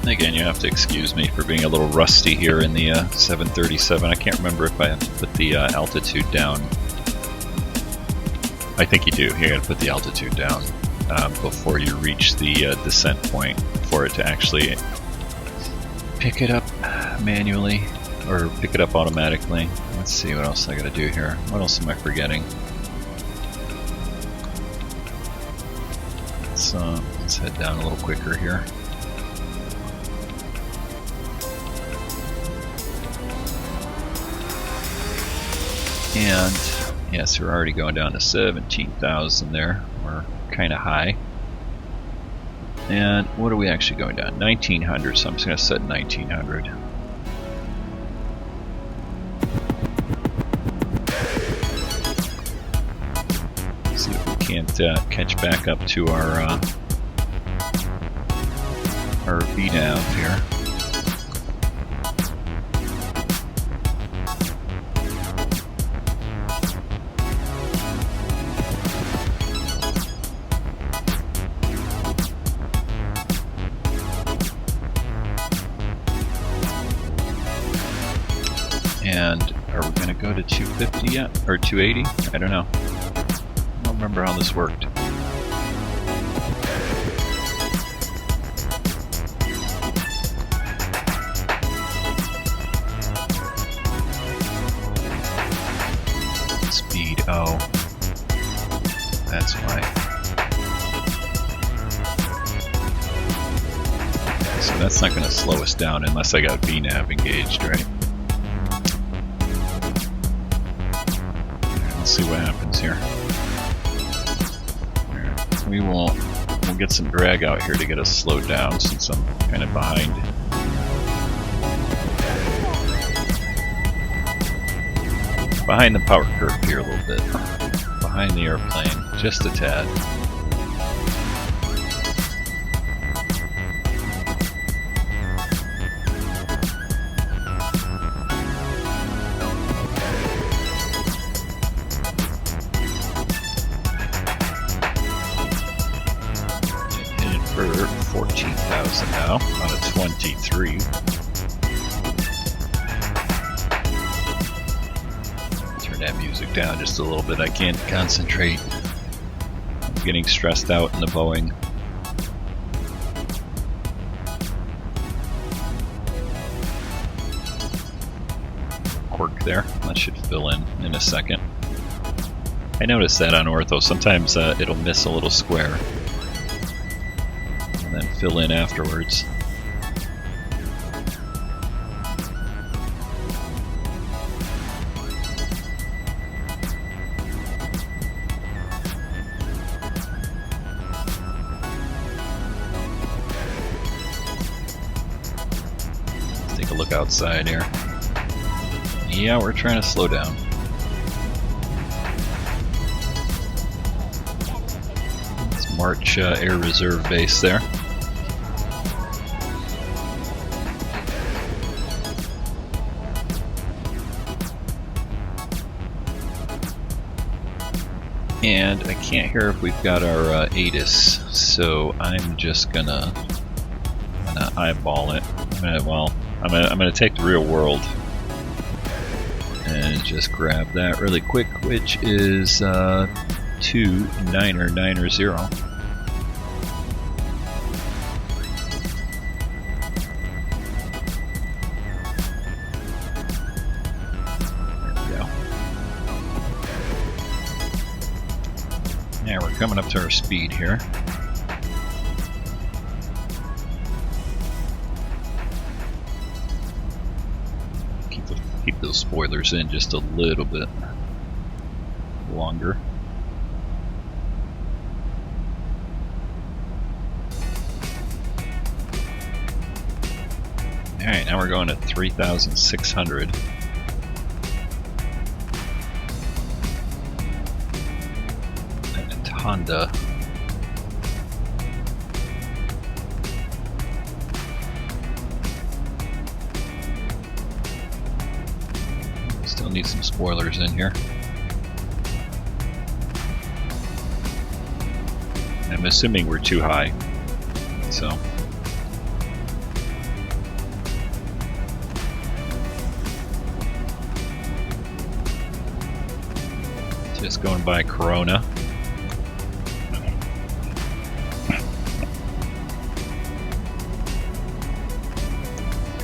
Again, you have to excuse me for being a little rusty here in the 737. I can't remember if I have to put the altitude down. I think you do. You got to put the altitude down before you reach the descent point for it to actually pick it up manually or pick it up automatically. Let's see what else I got to do here. What else am I forgetting? Let's head down a little quicker here. And yes, we're already going down to 17,000 there. We're kind of high. And what are we actually going down? 1900, so I'm just going to set 1900. See if we can't catch back up to our VNav here. And are we going to go to 250 yet? Or 280? I don't know. I don't remember how this worked. Speed, oh. That's why. So that's not going to slow us down unless I got VNav engaged, right? Let's see what happens here. We'll get some drag out here to get us slowed down since I'm kind of behind. Behind the power curve here a little bit. Behind the airplane, just a tad. For 14,000 now, out of 23. Turn that music down just a little bit. I can't concentrate. I'm getting stressed out in the Boeing. Quirk there. That should fill in a second. I noticed that on ortho. Sometimes it'll miss a little square. Then fill in afterwards. Let's take a look outside here. Yeah, we're trying to slow down. Let's march Air Reserve Base there. And I can't hear if we've got our ATIS, so I'm just gonna eyeball it. I'm gonna take the real world and just grab that really quick, which is 2990. Yeah, we're coming up to our speed here. Keep those spoilers in just a little bit longer. Alright, now we're going to 3,600. Honda. Still need some spoilers in here. I'm assuming we're too high, so. Just going by Corona.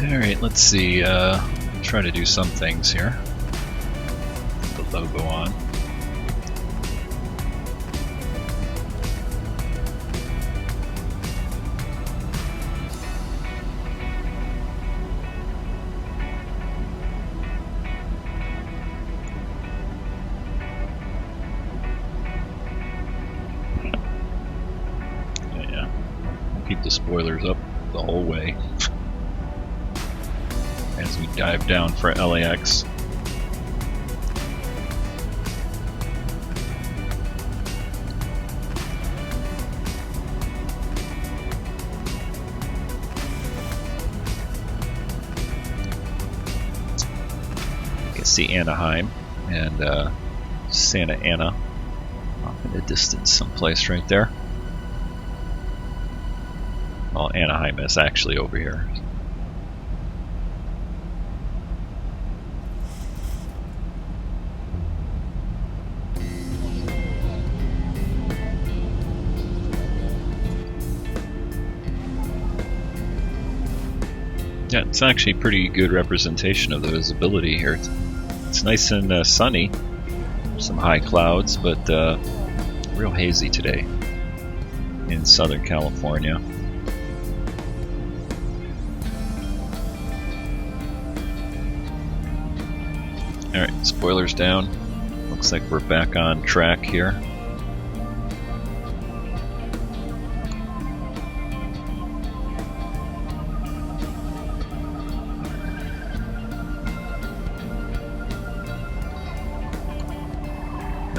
Alright, let's see, try to do some things here. Put the logo on. keep the spoilers up the whole way as we dive down for LAX. You can see Anaheim and Santa Ana off in the distance someplace right there. Well, Anaheim is actually over here. Yeah, it's actually a pretty good representation of the visibility here. It's nice and sunny, some high clouds, but real hazy today in Southern California. Alright, spoilers down. Looks like we're back on track here.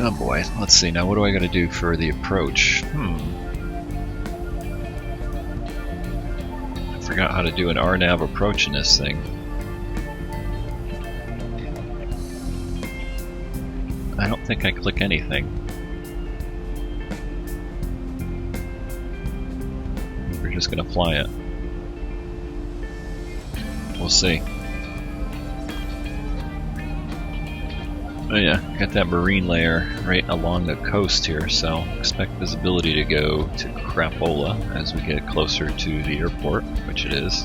Oh boy, let's see, now what do I gotta do for the approach? I forgot how to do an RNAV approach in this thing. I don't think I click anything. We're just gonna fly it. We'll see. Oh yeah, got that marine layer right along the coast here, so expect visibility to go to crapola as we get closer to the airport, which it is.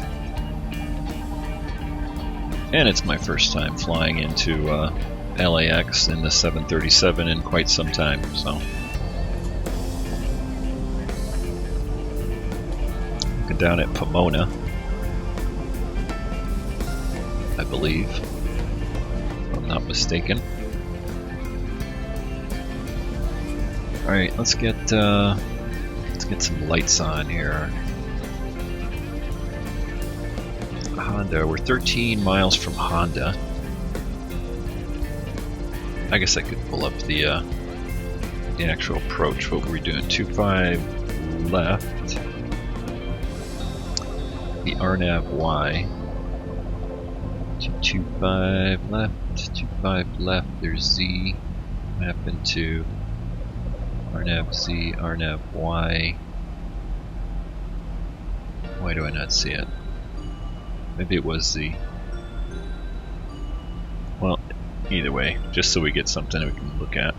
And it's my first time flying into LAX in the 737 in quite some time, so. Looking down at Pomona, I believe, if I'm not mistaken. Alright, let's get some lights on here. Honda, we're 13 miles from Honda. I guess I could pull up the actual approach. What were we doing? 25 left. The RNAV Y. 225 left. 25 left. There's Z. Map into RNAV Z, RNAV Y. Why do I not see it? Maybe it was Z. Well, either way, just so we get something we can look at.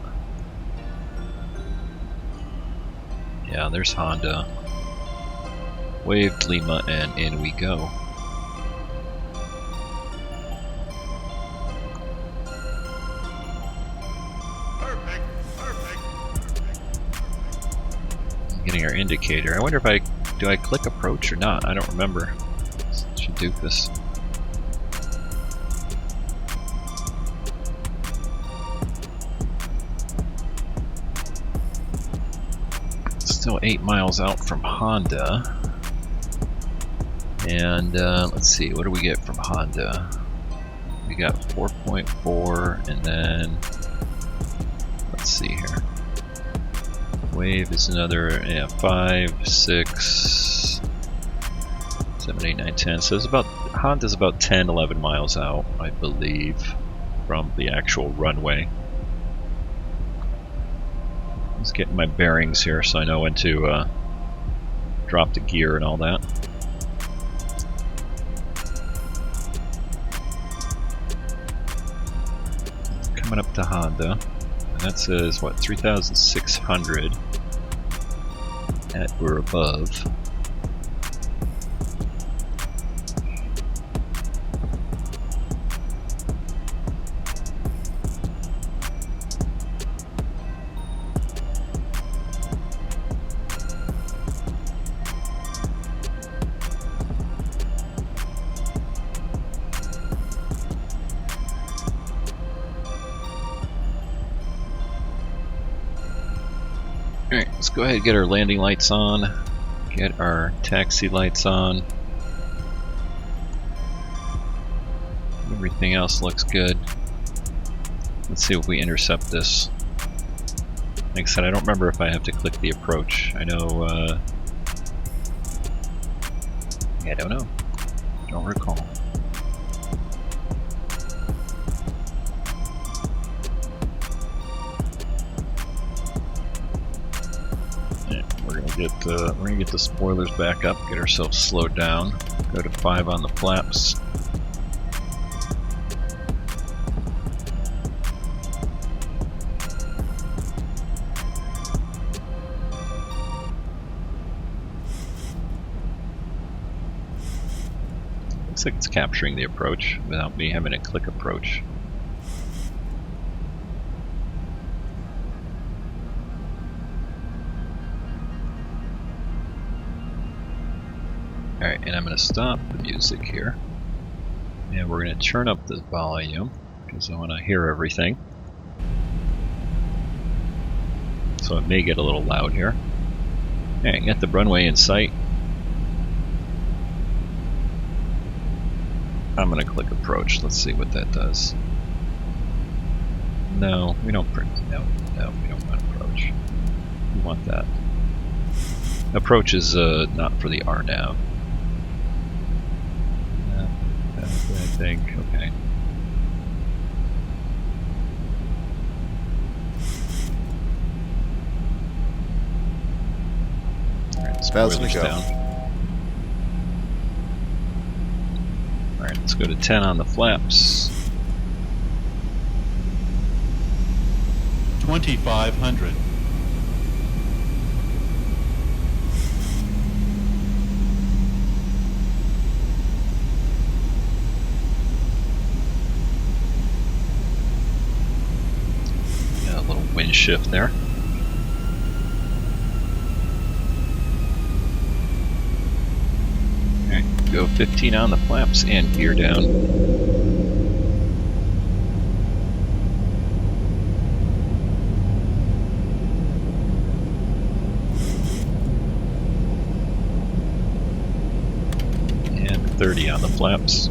Yeah, there's Honda. Waved Lima, and in we go. Getting our indicator. I wonder if do I click approach or not? I don't remember. Should do this. Still 8 miles out from Honda. And let's see, what do we get from Honda? We got 4.4, and then let's see here. Wave is another 5, 6, 7, 8, 9, 10. So it's about, Honda's about 10, 11 miles out, I believe, from the actual runway. Just getting my bearings here so I know when to drop the gear and all that. Coming up to Honda. And that says, what, 3,600 at or above. Alright, let's go ahead and get our landing lights on. Get our taxi lights on. Everything else looks good. Let's see if we intercept this. Like I said, I don't remember if I have to click the approach. I know, yeah, I don't know. Don't recall. We're gonna get the spoilers back up, get ourselves slowed down, go to 5 on the flaps. Looks like it's capturing the approach without me having to click approach. Alright, and I'm going to stop the music here. And we're going to turn up the volume because I want to hear everything. So it may get a little loud here. Alright, get the runway in sight. I'm going to click approach. Let's see what that does. No, we don't print. No, we don't want approach. We want that. Approach is not for the RNAV. I think, okay. Alright, spoilers down. Alright, let's go to 10 on the flaps. 2,500. Wind shift there. Alright, go 15 on the flaps and gear down. And 30 on the flaps.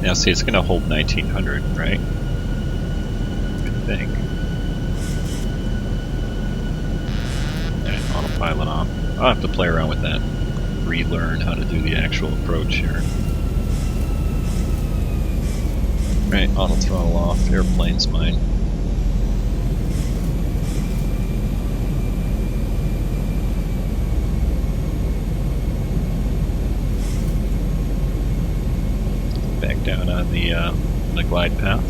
Now see, it's going to hold 1900, right? I think. Alright, autopilot on. I'll have to play around with that. Relearn how to do the actual approach here. Right, auto throttle off. Airplane's mine. Back down on the glide path.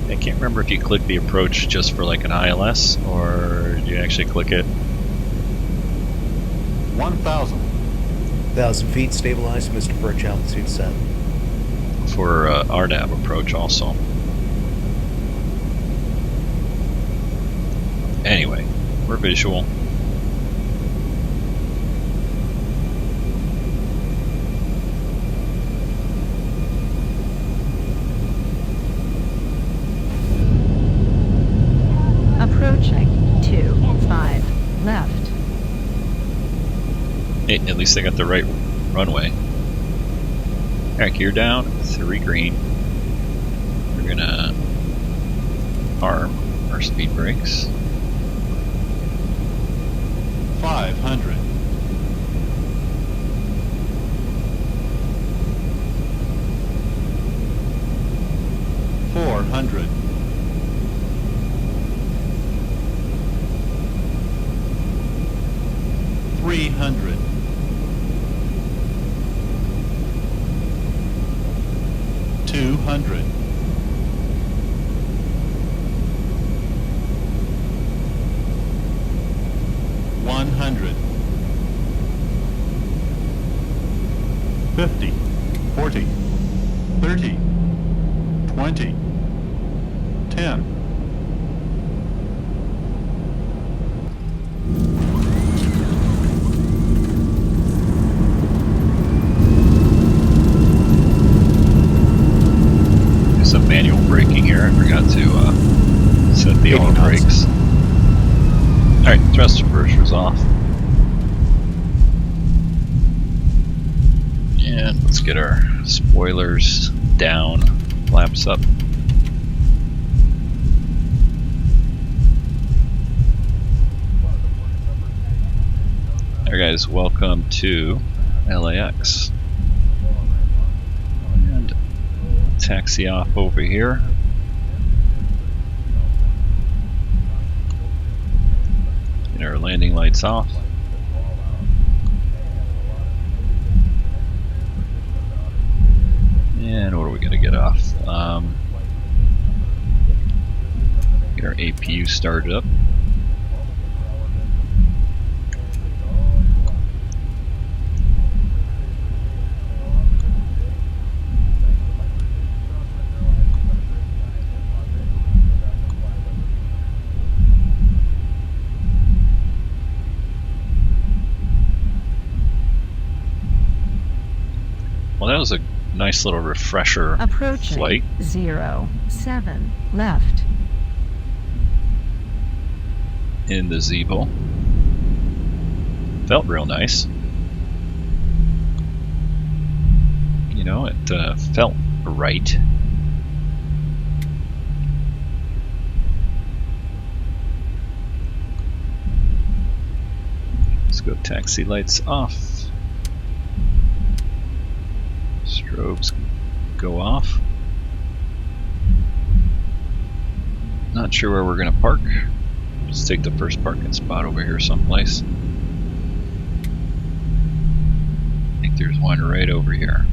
I can't remember if you click the approach just for like an ILS or do you actually click it? 1,000. 1,000 feet, stabilized, Mr. Perch, altitude set. For RNAV approach also. Anyway, we're visual. Approaching 2-5 left. Hey, at least I got the right runway. Alright, gear down, 3 green. We're gonna arm our speed brakes. 500. 400. 300. 200. 100. 50, 40, 30, 20, 10. Some manual braking here. I forgot to set the auto brakes. Alright, thrust reverser's off. And let's get our spoilers down, flaps up. Alright guys, welcome to LAX. And taxi off over here. Get our landing lights off. And what are we going to get off? Get our APU started up. Well, that was a nice little refresher Approaching flight. 07 left. In the Zibo. Felt real nice. You know, it felt right. Let's go taxi lights off. Strobes go off. Not sure where we're going to park. Let's take the first parking spot over here someplace. I think there's one right over here.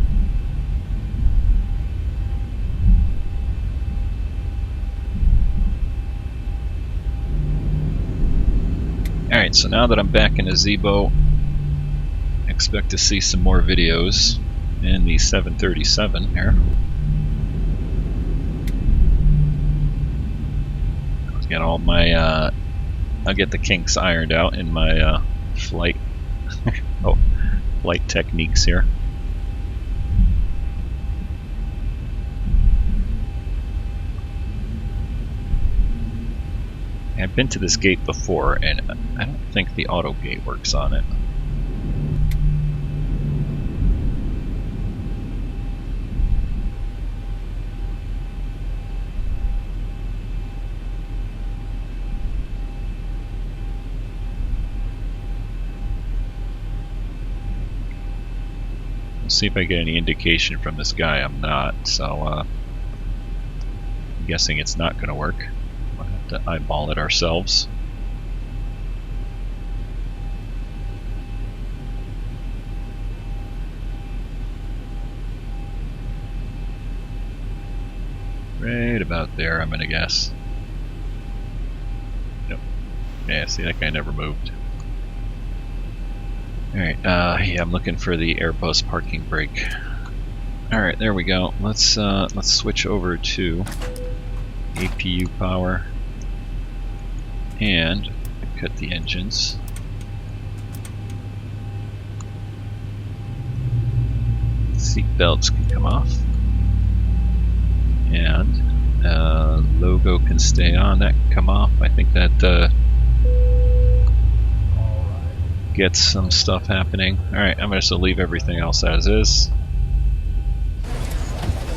Alright, so now that I'm back in a Zibo, expect to see some more videos in the 737 here. I'll get all my I'll get the kinks ironed out in my flight flight techniques here. I've been to this gate before and I don't think the auto gate works on it. See if I get any indication from this guy. I'm not, so I'm guessing it's not going to work. We'll have to eyeball it ourselves. Right about there, I'm going to guess. Nope. Yeah, see, that guy never moved. Alright, yeah, I'm looking for the Airbus parking brake. Alright, there we go. Let's switch over to APU power and cut the engines. Seat belts can come off. And logo can stay on, that can come off. I think that gets some stuff happening. Alright, I'm just going to leave everything else as is.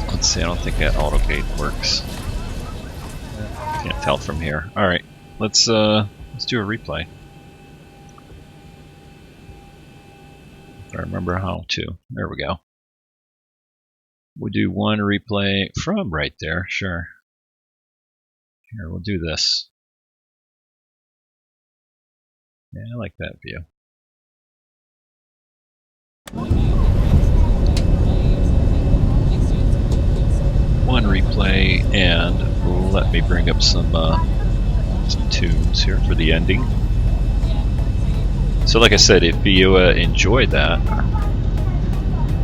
Let's see, I don't think that auto gate works. Can't tell from here. Alright, let's do a replay. If I remember how to. There we go. We'll do one replay from right there, sure. Here, we'll do this. Yeah, I like that view. One replay, and let me bring up some tunes here for the ending. So like I said, if you enjoyed that,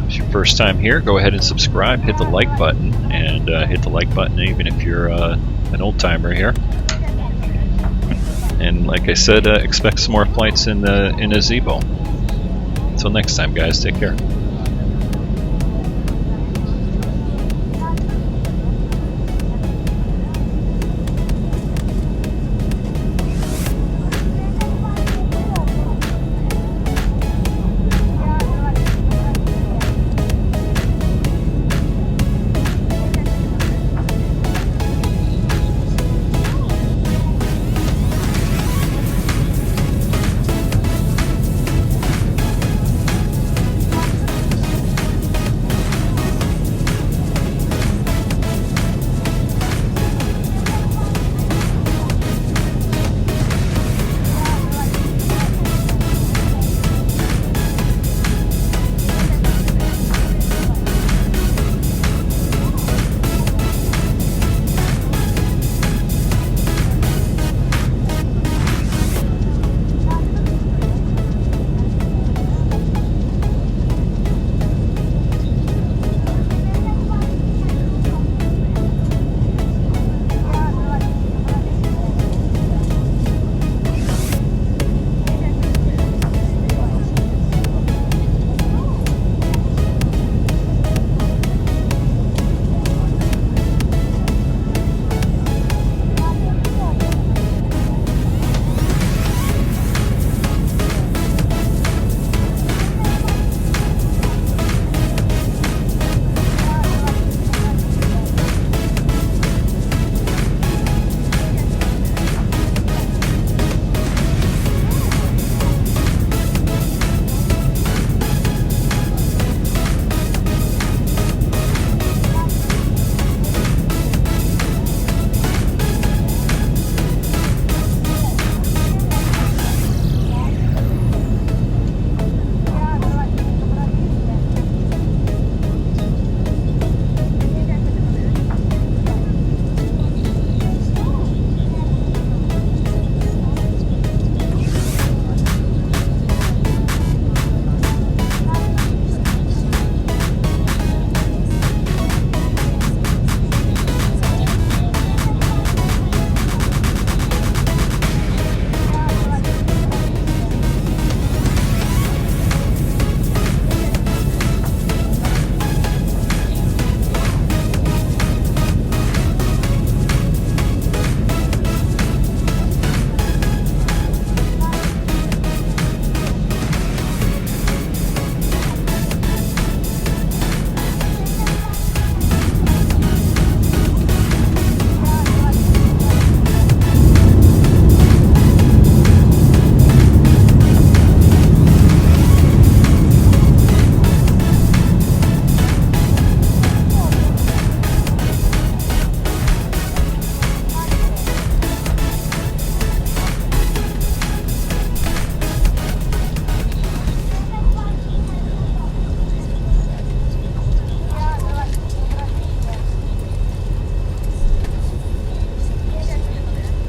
it's your first time here, go ahead and subscribe, hit the like button, and hit the like button even if you're an old timer here. And like I said, expect some more flights in a Zibo. Until next time, guys, take care.